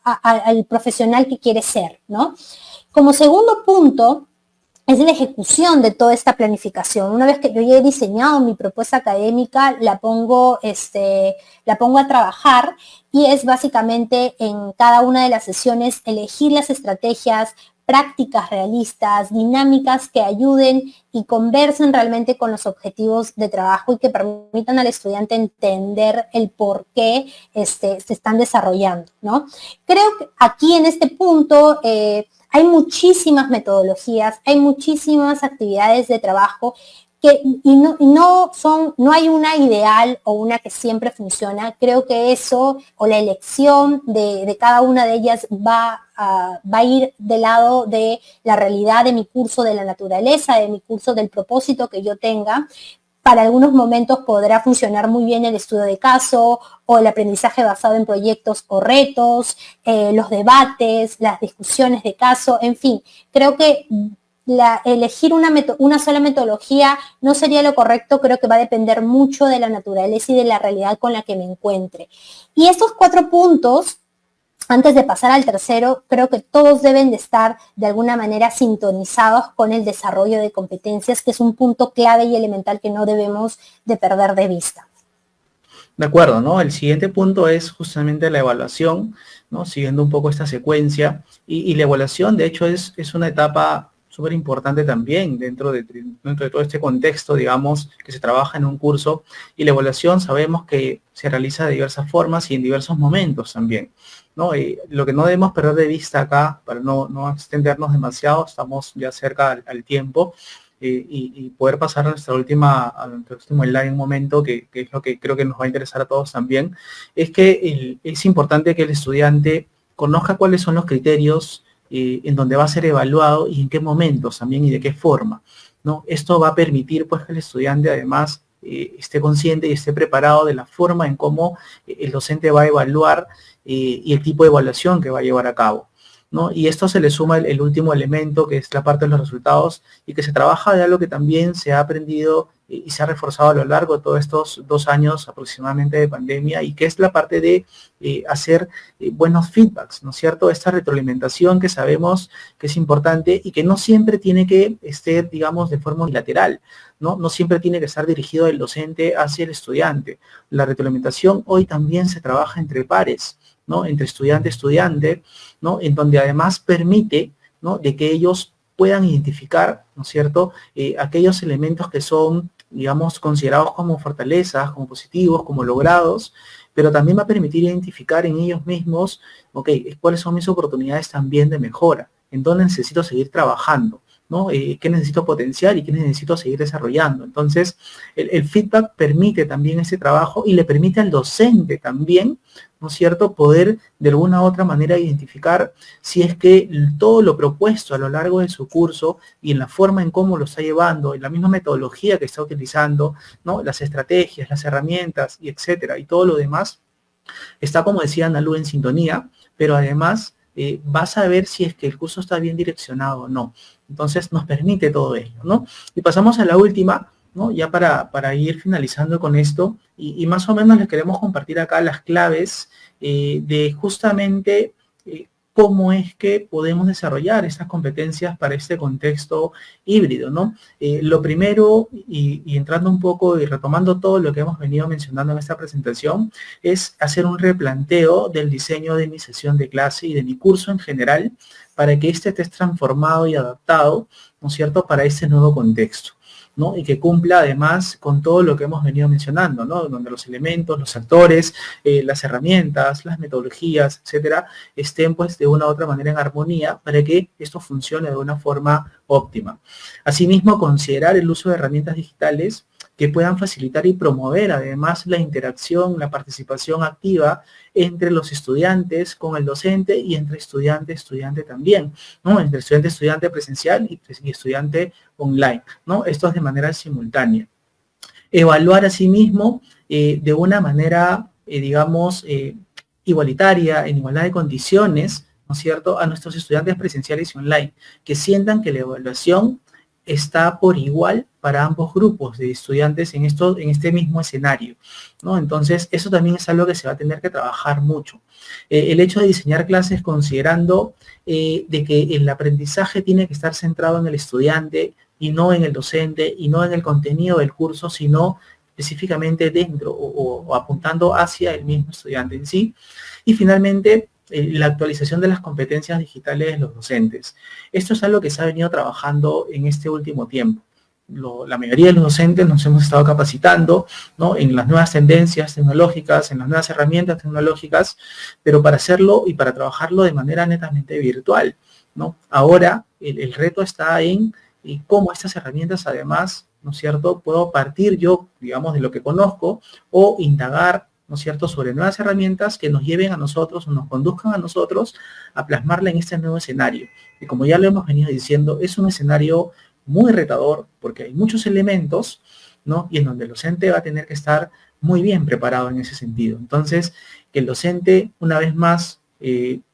al profesional que quiere ser, ¿no? Como segundo punto, es la ejecución de toda esta planificación. Una vez que yo ya he diseñado mi propuesta académica, la pongo a trabajar y es básicamente en cada una de las sesiones elegir las estrategias, prácticas realistas, dinámicas que ayuden y conversen realmente con los objetivos de trabajo y que permitan al estudiante entender el por qué se están desarrollando, ¿no? Creo que aquí en este punto hay muchísimas metodologías, hay muchísimas actividades de trabajo no hay una ideal o una que siempre funciona. Creo que eso o la elección de cada una de ellas va a ir del lado de la realidad de mi curso, de la naturaleza, de mi curso, del propósito que yo tenga. Para algunos momentos podrá funcionar muy bien el estudio de caso o el aprendizaje basado en proyectos o retos, los debates, las discusiones de caso, en fin. Creo que elegir una sola metodología no sería lo correcto. Creo que va a depender mucho de la naturaleza y de la realidad con la que me encuentre. Y estos 4 puntos, antes de pasar al tercero, creo que todos deben de estar de alguna manera sintonizados con el desarrollo de competencias, que es un punto clave y elemental que no debemos de perder de vista. De acuerdo, ¿no? El siguiente punto es justamente la evaluación, ¿no? Siguiendo un poco esta secuencia. Y la evaluación, de hecho, es una etapa súper importante también dentro de todo este contexto, digamos, que se trabaja en un curso. Y la evaluación sabemos que se realiza de diversas formas y en diversos momentos también, ¿no? Lo que no debemos perder de vista acá, para no extendernos demasiado, estamos ya cerca al tiempo, y poder pasar a nuestro último slide en un momento, que es lo que creo que nos va a interesar a todos también, es que es importante que el estudiante conozca cuáles son los criterios en donde va a ser evaluado y en qué momentos también y de qué forma, ¿no? Esto va a permitir pues que el estudiante además esté consciente y esté preparado de la forma en cómo el docente va a evaluar y el tipo de evaluación que va a llevar a cabo, ¿no? Y esto se le suma el último elemento, que es la parte de los resultados, y que se trabaja de algo que también se ha aprendido y se ha reforzado a lo largo de todos estos 2 años aproximadamente de pandemia, y que es la parte de hacer buenos feedbacks, ¿no es cierto? Esta retroalimentación que sabemos que es importante y que no siempre tiene que estar, digamos, de forma unilateral, ¿no? No siempre tiene que estar dirigido el docente hacia el estudiante. La retroalimentación hoy también se trabaja entre pares, ¿no? Entre estudiante, ¿no? En donde además permite, ¿no? De que ellos puedan identificar, ¿no es cierto?, aquellos elementos que son, digamos, considerados como fortalezas, como positivos, como logrados, pero también va a permitir identificar en ellos mismos, ok, cuáles son mis oportunidades también de mejora, en dónde necesito seguir trabajando, ¿no? Qué necesito potenciar y qué necesito seguir desarrollando. Entonces, el feedback permite también ese trabajo y le permite al docente también, ¿no es cierto?, poder de alguna u otra manera identificar si es que todo lo propuesto a lo largo de su curso y en la forma en cómo lo está llevando, en la misma metodología que está utilizando, ¿no?, las estrategias, las herramientas y etcétera, y todo lo demás, está, como decía Analu, en sintonía, pero además vas a ver si es que el curso está bien direccionado o no. Entonces nos permite todo ello, ¿no? Y pasamos a la última, ¿no? Ya para ir finalizando con esto, y más o menos les queremos compartir acá las claves de justamente cómo es que podemos desarrollar estas competencias para este contexto híbrido, ¿no? Lo primero, y entrando un poco y retomando todo lo que hemos venido mencionando en esta presentación, es hacer un replanteo del diseño de mi sesión de clase y de mi curso en general, para que este esté transformado y adaptado, ¿no es cierto?, para este nuevo contexto, ¿no? Y que cumpla además con todo lo que hemos venido mencionando, ¿no? Donde los elementos, los actores, las herramientas, las metodologías, etcétera, estén pues de una u otra manera en armonía para que esto funcione de una forma óptima. Asimismo, considerar el uso de herramientas digitales que puedan facilitar y promover además la interacción, la participación activa entre los estudiantes con el docente y entre estudiante también, ¿no? Entre estudiante presencial y estudiante online, ¿no? Esto es de manera simultánea. Evaluar asimismo de una manera, digamos, igualitaria, en igualdad de condiciones, ¿no es cierto?, a nuestros estudiantes presenciales y online, que sientan que la evaluación está por igual para ambos grupos de estudiantes en este mismo escenario, ¿no? Entonces, eso también es algo que se va a tener que trabajar mucho. El hecho de diseñar clases considerando de que el aprendizaje tiene que estar centrado en el estudiante y no en el docente y no en el contenido del curso, sino específicamente dentro o apuntando hacia el mismo estudiante en sí. Y finalmente, la actualización de las competencias digitales de los docentes. Esto es algo que se ha venido trabajando en este último tiempo. La mayoría de los docentes nos hemos estado capacitando, ¿no?, en las nuevas tendencias tecnológicas, en las nuevas herramientas tecnológicas, pero para hacerlo y para trabajarlo de manera netamente virtual, ¿no? Ahora el reto está en cómo estas herramientas además, ¿no es cierto?, puedo partir yo, digamos, de lo que conozco o indagar, ¿no es cierto?, sobre nuevas herramientas que nos lleven a nosotros o nos conduzcan a nosotros a plasmarla en este nuevo escenario. Y como ya lo hemos venido diciendo, es un escenario muy retador porque hay muchos elementos, ¿no?, y en donde el docente va a tener que estar muy bien preparado en ese sentido. Entonces, que el docente, una vez más,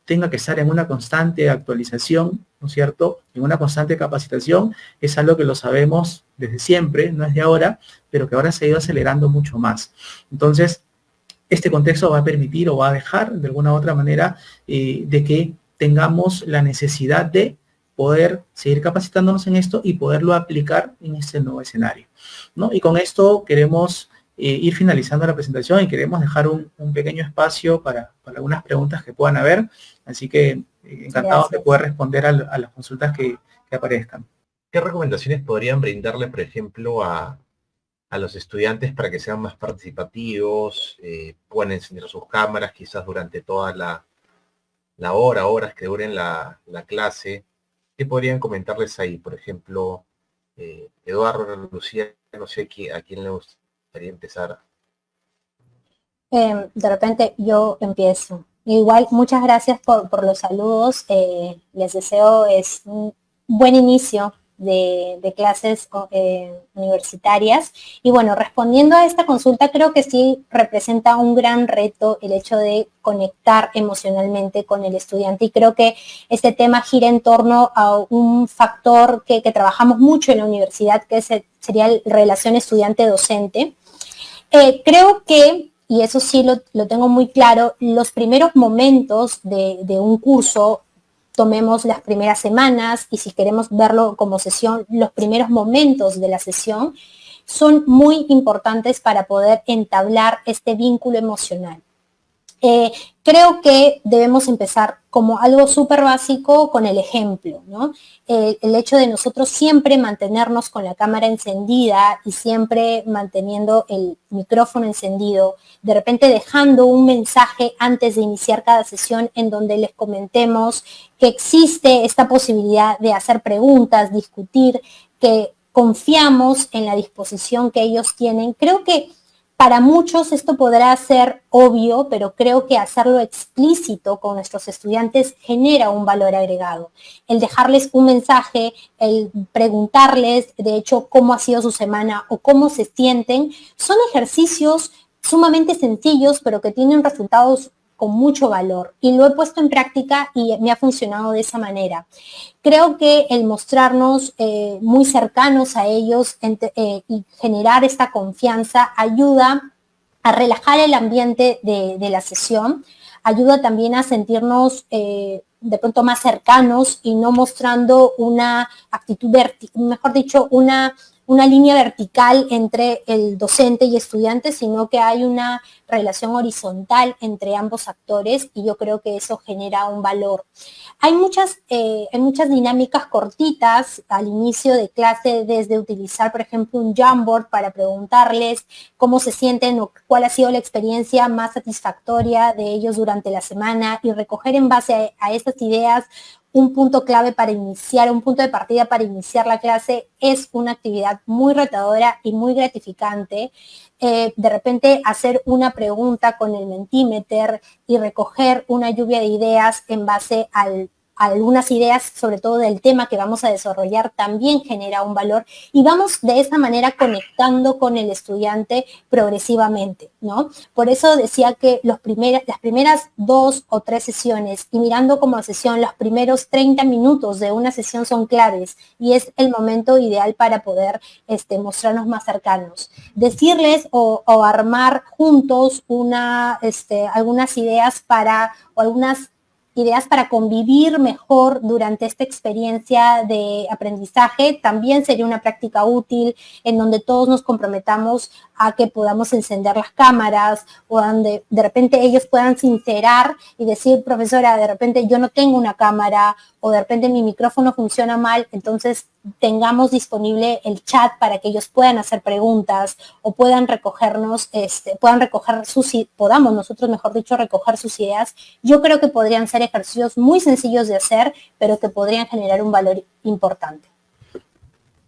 tenga que estar en una constante actualización, ¿no es cierto?, en una constante capacitación, es algo que lo sabemos desde siempre, no es de ahora, pero que ahora se ha ido acelerando mucho más. Entonces, este contexto va a permitir o va a dejar, de alguna u otra manera, de que tengamos la necesidad de poder seguir capacitándonos en esto y poderlo aplicar en este nuevo escenario, ¿no? Y con esto queremos ir finalizando la presentación y queremos dejar un pequeño espacio para algunas preguntas que puedan haber, así que encantados de poder responder a las consultas que aparezcan. ¿Qué recomendaciones podrían brindarle, por ejemplo, a los estudiantes para que sean más participativos, puedan encender sus cámaras quizás durante toda horas que duren la clase? ¿Qué podrían comentarles ahí? Por ejemplo, Eduardo, Lucía, no sé a quién le gustaría empezar. De repente yo empiezo. Igual, muchas gracias por los saludos. Les deseo un buen inicio de clases universitarias. Y bueno, respondiendo a esta consulta, creo que sí representa un gran reto el hecho de conectar emocionalmente con el estudiante, y creo que este tema gira en torno a un factor que trabajamos mucho en la universidad, que sería la relación estudiante-docente. Creo que, y eso sí lo tengo muy claro, los primeros momentos de un curso, tomemos las primeras semanas, y si queremos verlo como sesión, los primeros momentos de la sesión, son muy importantes para poder entablar este vínculo emocional. Creo que debemos empezar como algo súper básico con el ejemplo, ¿no? El hecho de nosotros siempre mantenernos con la cámara encendida y siempre manteniendo el micrófono encendido, de repente dejando un mensaje antes de iniciar cada sesión en donde les comentemos que existe esta posibilidad de hacer preguntas, discutir, que confiamos en la disposición que ellos tienen. Creo que para muchos esto podrá ser obvio, pero creo que hacerlo explícito con nuestros estudiantes genera un valor agregado. El dejarles un mensaje, el preguntarles, de hecho, cómo ha sido su semana o cómo se sienten, son ejercicios sumamente sencillos, pero que tienen resultados con mucho valor. Y lo he puesto en práctica y me ha funcionado de esa manera. Creo que el mostrarnos muy cercanos a ellos y generar esta confianza ayuda a relajar el ambiente de la sesión, ayuda también a sentirnos de pronto más cercanos y no mostrando una actitud, mejor dicho, una línea vertical entre el docente y estudiante, sino que hay una relación horizontal entre ambos actores, y yo creo que eso genera un valor. Hay muchas dinámicas cortitas al inicio de clase, desde utilizar, por ejemplo, un Jamboard para preguntarles cómo se sienten o cuál ha sido la experiencia más satisfactoria de ellos durante la semana, y recoger en base a estas ideas un punto clave para iniciar, un punto de partida para iniciar la clase. Es una actividad muy retadora y muy gratificante. De repente hacer una pregunta con el Mentimeter y recoger una lluvia de ideas en base a algunas ideas, sobre todo del tema que vamos a desarrollar, también genera un valor, y vamos de esta manera conectando con el estudiante progresivamente, ¿no? Por eso decía que las primeras 2 o 3 sesiones, y mirando como sesión, los primeros 30 minutos de una sesión son claves, y es el momento ideal para poder mostrarnos más cercanos. Decirles o armar juntos algunas ideas o algunas ideas para convivir mejor durante esta experiencia de aprendizaje. También sería una práctica útil en donde todos nos comprometamos a que podamos encender las cámaras o donde de repente ellos puedan sincerar y decir, profesora, de repente yo no tengo una cámara o de repente mi micrófono funciona mal, entonces tengamos disponible el chat para que ellos puedan hacer preguntas o puedan recogernos, podamos nosotros, mejor dicho, recoger sus ideas. Yo creo que podrían ser ejercicios muy sencillos de hacer, pero que podrían generar un valor importante.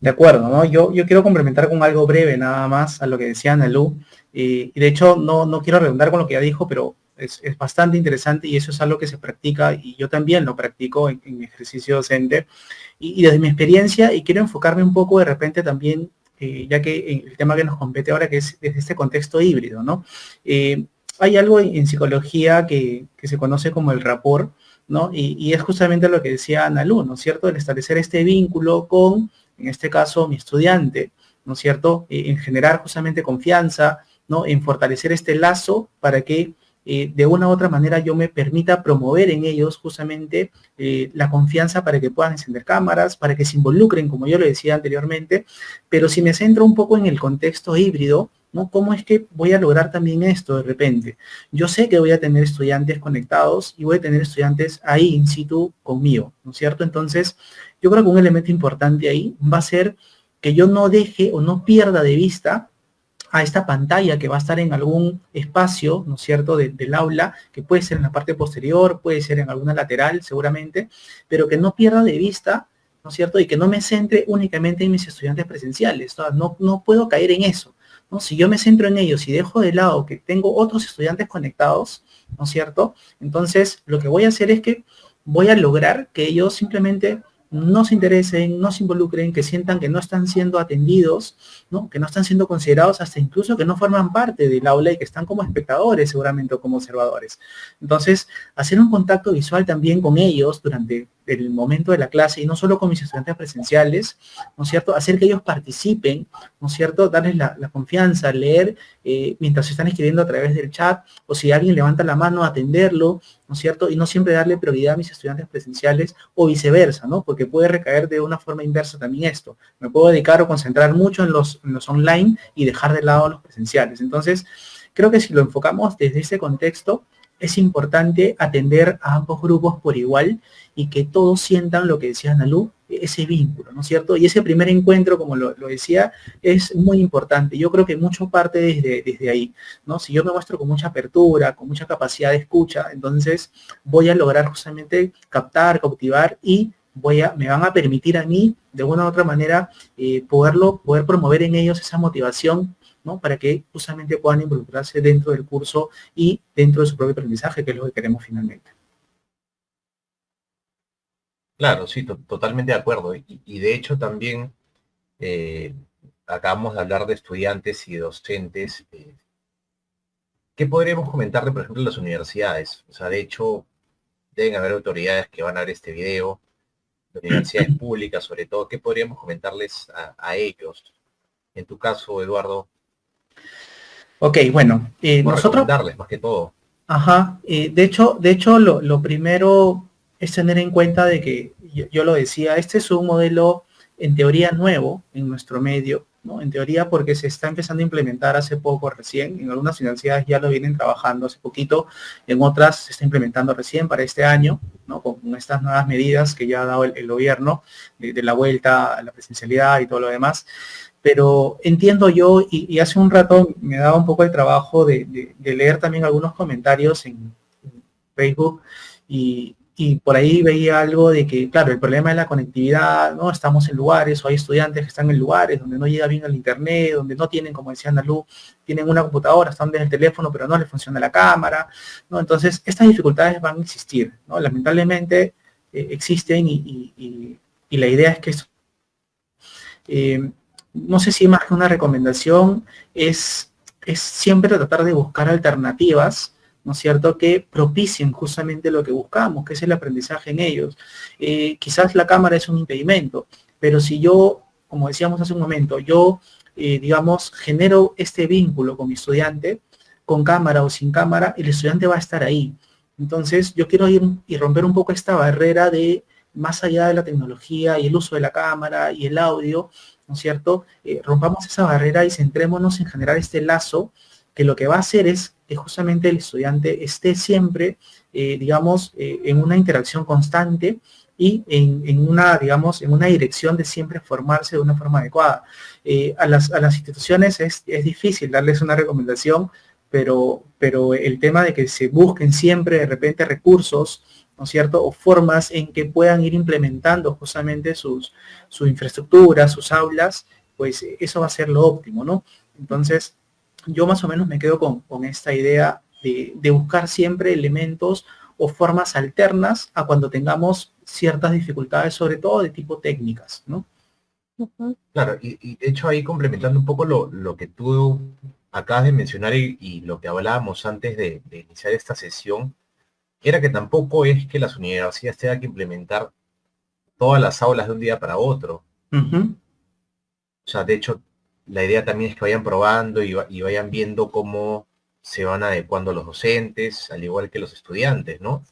De acuerdo, ¿no? Yo quiero complementar con algo breve nada más a lo que decía Analu. Y de hecho no quiero redundar con lo que ya dijo, pero es bastante interesante y eso es algo que se practica y yo también lo practico en mi ejercicio docente. Y desde mi experiencia, y quiero enfocarme un poco de repente también, ya que el tema que nos compete ahora, que es desde este contexto híbrido, ¿no? Hay algo en psicología que se conoce como el rapport, ¿no? Y es justamente lo que decía Analu, ¿no es cierto? El establecer este vínculo con, en este caso, mi estudiante, ¿no es cierto? En generar justamente confianza, ¿no? En fortalecer este lazo para que de una u otra manera yo me permita promover en ellos justamente la confianza para que puedan encender cámaras, para que se involucren, como yo lo decía anteriormente, pero si me centro un poco en el contexto híbrido, ¿no? ¿Cómo es que voy a lograr también esto de repente? Yo sé que voy a tener estudiantes conectados y voy a tener estudiantes ahí in situ conmigo, ¿no es cierto? Entonces, yo creo que un elemento importante ahí va a ser que yo no deje o no pierda de vista a esta pantalla que va a estar en algún espacio, ¿no es cierto?, del aula, que puede ser en la parte posterior, puede ser en alguna lateral, seguramente, pero que no pierda de vista, ¿no es cierto?, y que no me centre únicamente en mis estudiantes presenciales, no puedo caer en eso, ¿no? Si yo me centro en ellos y dejo de lado que tengo otros estudiantes conectados, ¿no es cierto?, entonces lo que voy a hacer es que voy a lograr que ellos simplemente no se interesen, no se involucren, que sientan que no están siendo atendidos, ¿no? Que no están siendo considerados, hasta incluso que no forman parte del aula y que están como espectadores seguramente o como observadores. Entonces, hacer un contacto visual también con ellos durante el momento de la clase y no solo con mis estudiantes presenciales, ¿no es cierto? Hacer que ellos participen, ¿no es cierto? Darles la confianza, leer mientras se están escribiendo a través del chat o si alguien levanta la mano, atenderlo, ¿no es cierto? Y no siempre darle prioridad a mis estudiantes presenciales o viceversa, ¿no? Porque puede recaer de una forma inversa también esto. Me puedo dedicar o concentrar mucho en los online y dejar de lado los presenciales. Entonces, creo que si lo enfocamos desde ese contexto, es importante atender a ambos grupos por igual y que todos sientan lo que decía Analu, ese vínculo, ¿no es cierto? Y ese primer encuentro, como lo decía, es muy importante. Yo creo que mucho parte desde ahí, ¿no? Si yo me muestro con mucha apertura, con mucha capacidad de escucha, entonces voy a lograr justamente captar, cautivar y me van a permitir a mí, de una u otra manera, poder promover en ellos esa motivación, ¿no? Para que justamente puedan involucrarse dentro del curso y dentro de su propio aprendizaje, que es lo que queremos finalmente. Claro, sí, totalmente de acuerdo. Y de hecho también acabamos de hablar de estudiantes y docentes. ¿Qué podríamos comentarle, por ejemplo, en las universidades? O sea, de hecho, deben haber autoridades que van a ver este video, de universidades públicas sobre todo. ¿Qué podríamos comentarles a ellos? En tu caso, Eduardo. Ok, bueno, nosotros... Recomendarles más que todo. Ajá, de hecho lo primero es tener en cuenta de que, yo lo decía, este es un modelo en teoría nuevo en nuestro medio, ¿no? En teoría porque se está empezando a implementar hace poco recién, en algunas universidades ya lo vienen trabajando hace poquito, en otras se está implementando recién para este año, ¿no? Con estas nuevas medidas que ya ha dado el gobierno de la vuelta a la presencialidad y todo lo demás. Pero entiendo yo, y hace un rato me daba un poco el trabajo de leer también algunos comentarios en Facebook y por ahí veía algo de que, claro, el problema es la conectividad, ¿no? Estamos en lugares o hay estudiantes que están en lugares donde no llega bien el internet, donde no tienen, como decía Analu, tienen una computadora, están desde el teléfono, pero no les funciona la cámara, ¿no? Entonces, estas dificultades van a existir, ¿no? Lamentablemente existen y la idea es que esto... no sé si más que una recomendación es siempre tratar de buscar alternativas, ¿no es cierto?, que propicien justamente lo que buscamos, que es el aprendizaje en ellos. Quizás la cámara es un impedimento, pero si yo, como decíamos hace un momento, yo, digamos, genero este vínculo con mi estudiante, con cámara o sin cámara, el estudiante va a estar ahí. Entonces, yo quiero ir y romper un poco esta barrera de más allá de la tecnología y el uso de la cámara y el audio, ¿no es cierto? Rompamos esa barrera y centrémonos en generar este lazo que lo que va a hacer es que justamente el estudiante esté siempre, digamos, en una interacción constante y en una, digamos, en una dirección de siempre formarse de una forma adecuada. A las instituciones es difícil darles una recomendación, pero el tema de que se busquen siempre de repente recursos, ¿no es cierto? O formas en que puedan ir implementando justamente su infraestructura, sus aulas, pues eso va a ser lo óptimo, ¿no? Entonces, yo más o menos me quedo con esta idea de buscar siempre elementos o formas alternas a cuando tengamos ciertas dificultades, sobre todo de tipo técnicas, ¿no? Claro, y de hecho ahí complementando un poco lo que tú acabas de mencionar y lo que hablábamos antes de iniciar esta sesión, era que tampoco es que las universidades tengan que implementar todas las aulas de un día para otro. O sea, de hecho, la idea también es que vayan probando y vayan viendo cómo se van adecuando los docentes, al igual que los estudiantes, ¿no?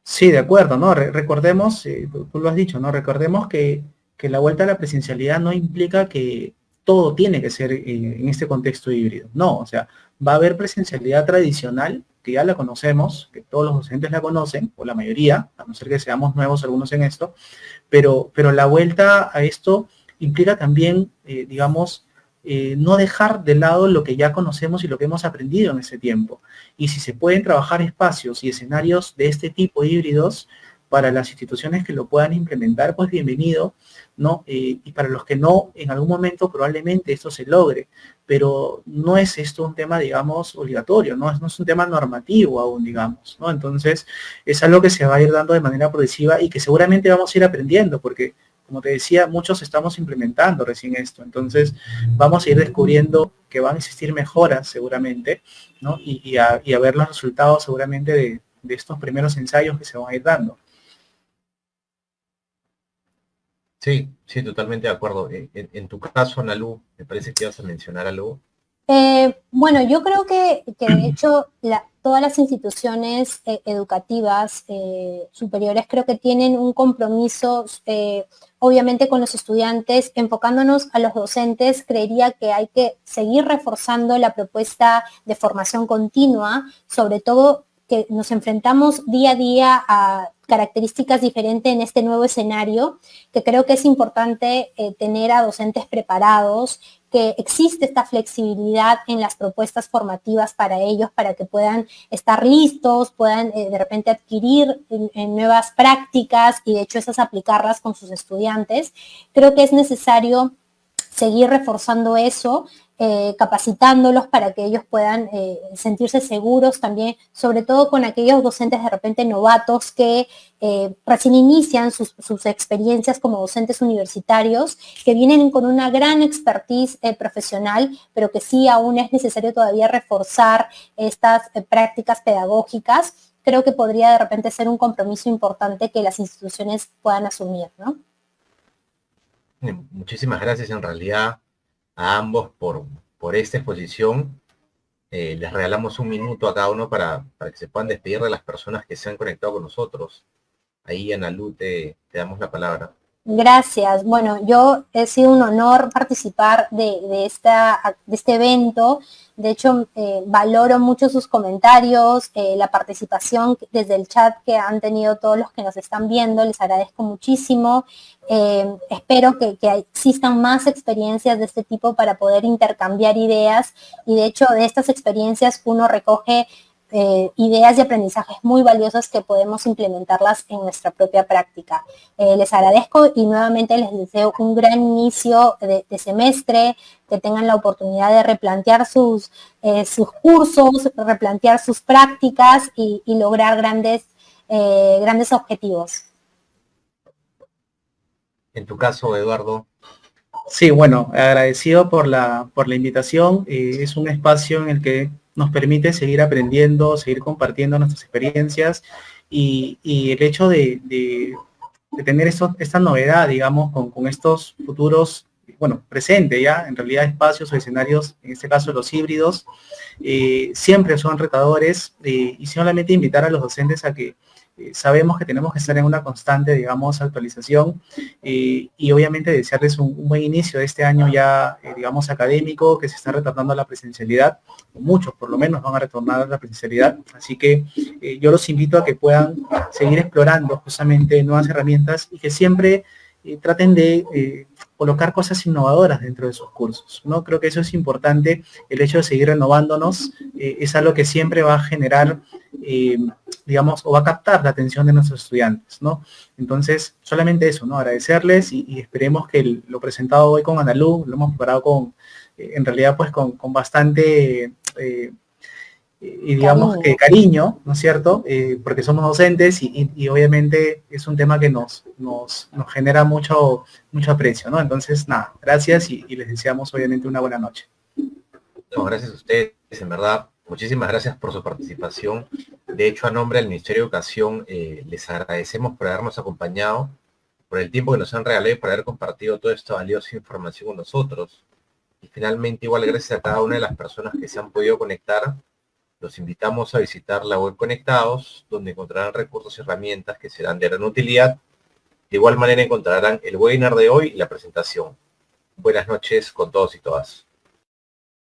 Sí, de acuerdo, ¿no? Recordemos, tú lo has dicho, ¿no? Recordemos que la vuelta a la presencialidad no implica que todo tiene que ser en este contexto híbrido. No, o sea, va a haber presencialidad tradicional, que ya la conocemos, que todos los docentes la conocen, o la mayoría, a no ser que seamos nuevos algunos en esto, pero la vuelta a esto implica también, digamos, no dejar de lado lo que ya conocemos y lo que hemos aprendido en ese tiempo. Y si se pueden trabajar espacios y escenarios de este tipo híbridos para las instituciones que lo puedan implementar, pues bienvenido, ¿no? Y para los que no, en algún momento probablemente esto se logre, pero no es esto un tema, digamos, obligatorio, no es un tema normativo aún, digamos, ¿no? Entonces, es algo que se va a ir dando de manera progresiva y que seguramente vamos a ir aprendiendo, porque como te decía, muchos estamos implementando recién esto, entonces vamos a ir descubriendo que van a existir mejoras seguramente, ¿no? Y a ver los resultados seguramente de estos primeros ensayos que se van a ir dando. Sí, sí, totalmente de acuerdo. En tu caso, Analu, me parece que ibas a mencionar algo. Bueno, yo creo que de hecho todas las instituciones educativas superiores creo que tienen un compromiso, obviamente con los estudiantes, enfocándonos a los docentes, creería que hay que seguir reforzando la propuesta de formación continua, sobre todo que nos enfrentamos día a día a características diferentes en este nuevo escenario, que creo que es importante tener a docentes preparados, que existe esta flexibilidad en las propuestas formativas para ellos, para que puedan estar listos, puedan de repente adquirir en nuevas prácticas y de hecho esas aplicarlas con sus estudiantes. Creo que es necesario seguir reforzando eso, capacitándolos para que ellos puedan sentirse seguros también, sobre todo con aquellos docentes de repente novatos que recién inician sus experiencias como docentes universitarios, que vienen con una gran expertise profesional, pero que sí aún es necesario todavía reforzar estas prácticas pedagógicas. Creo que podría de repente ser un compromiso importante que las instituciones puedan asumir, ¿no? Muchísimas gracias en realidad a ambos por esta exposición. Les regalamos un minuto a cada uno para que se puedan despedir de las personas que se han conectado con nosotros. Ahí, Analu, te damos la palabra. Gracias. Bueno, ha sido un honor participar de este evento. De hecho, valoro mucho sus comentarios, la participación desde el chat que han tenido todos los que nos están viendo. Les agradezco muchísimo. Espero que existan más experiencias de este tipo para poder intercambiar ideas. Y de hecho, de estas experiencias uno recoge ideas y aprendizajes muy valiosas que podemos implementarlas en nuestra propia práctica. Les agradezco y nuevamente les deseo un gran inicio de semestre, que tengan la oportunidad de replantear sus cursos, replantear sus prácticas y lograr grandes objetivos. En tu caso, Eduardo. Sí, bueno, agradecido por la invitación. Es un espacio en el que nos permite seguir aprendiendo, seguir compartiendo nuestras experiencias y el hecho de tener esta novedad, digamos, con estos futuros, presente ya, en realidad espacios o escenarios, en este caso los híbridos, siempre son retadores, y solamente invitar a los docentes a que sabemos que tenemos que estar en una constante, digamos, actualización, y obviamente desearles un buen inicio de este año ya, digamos, académico, que se está retornando a la presencialidad. Muchos por lo menos van a retornar a la presencialidad, así que yo los invito a que puedan seguir explorando justamente nuevas herramientas y que siempre traten de colocar cosas innovadoras dentro de sus cursos, ¿no? Creo que eso es importante, el hecho de seguir renovándonos, es algo que siempre va a generar, digamos, o va a captar la atención de nuestros estudiantes, ¿no? Entonces, solamente eso, ¿no? Agradecerles y esperemos que lo presentado hoy con Analu, lo hemos preparado con, en realidad, pues con bastante... y digamos que cariño, ¿no es cierto? Porque somos docentes y obviamente es un tema que nos genera mucho aprecio, ¿no? Entonces, nada, gracias y les deseamos obviamente una buena noche. No, gracias a ustedes, en verdad, muchísimas gracias por su participación. De hecho, a nombre del Ministerio de Educación, les agradecemos por habernos acompañado, por el tiempo que nos han regalado y por haber compartido toda esta valiosa información con nosotros. Y finalmente, igual gracias a cada una de las personas que se han podido conectar. Los invitamos a visitar la web Conectados, donde encontrarán recursos y herramientas que serán de gran utilidad. De igual manera encontrarán el webinar de hoy y la presentación. Buenas noches con todos y todas.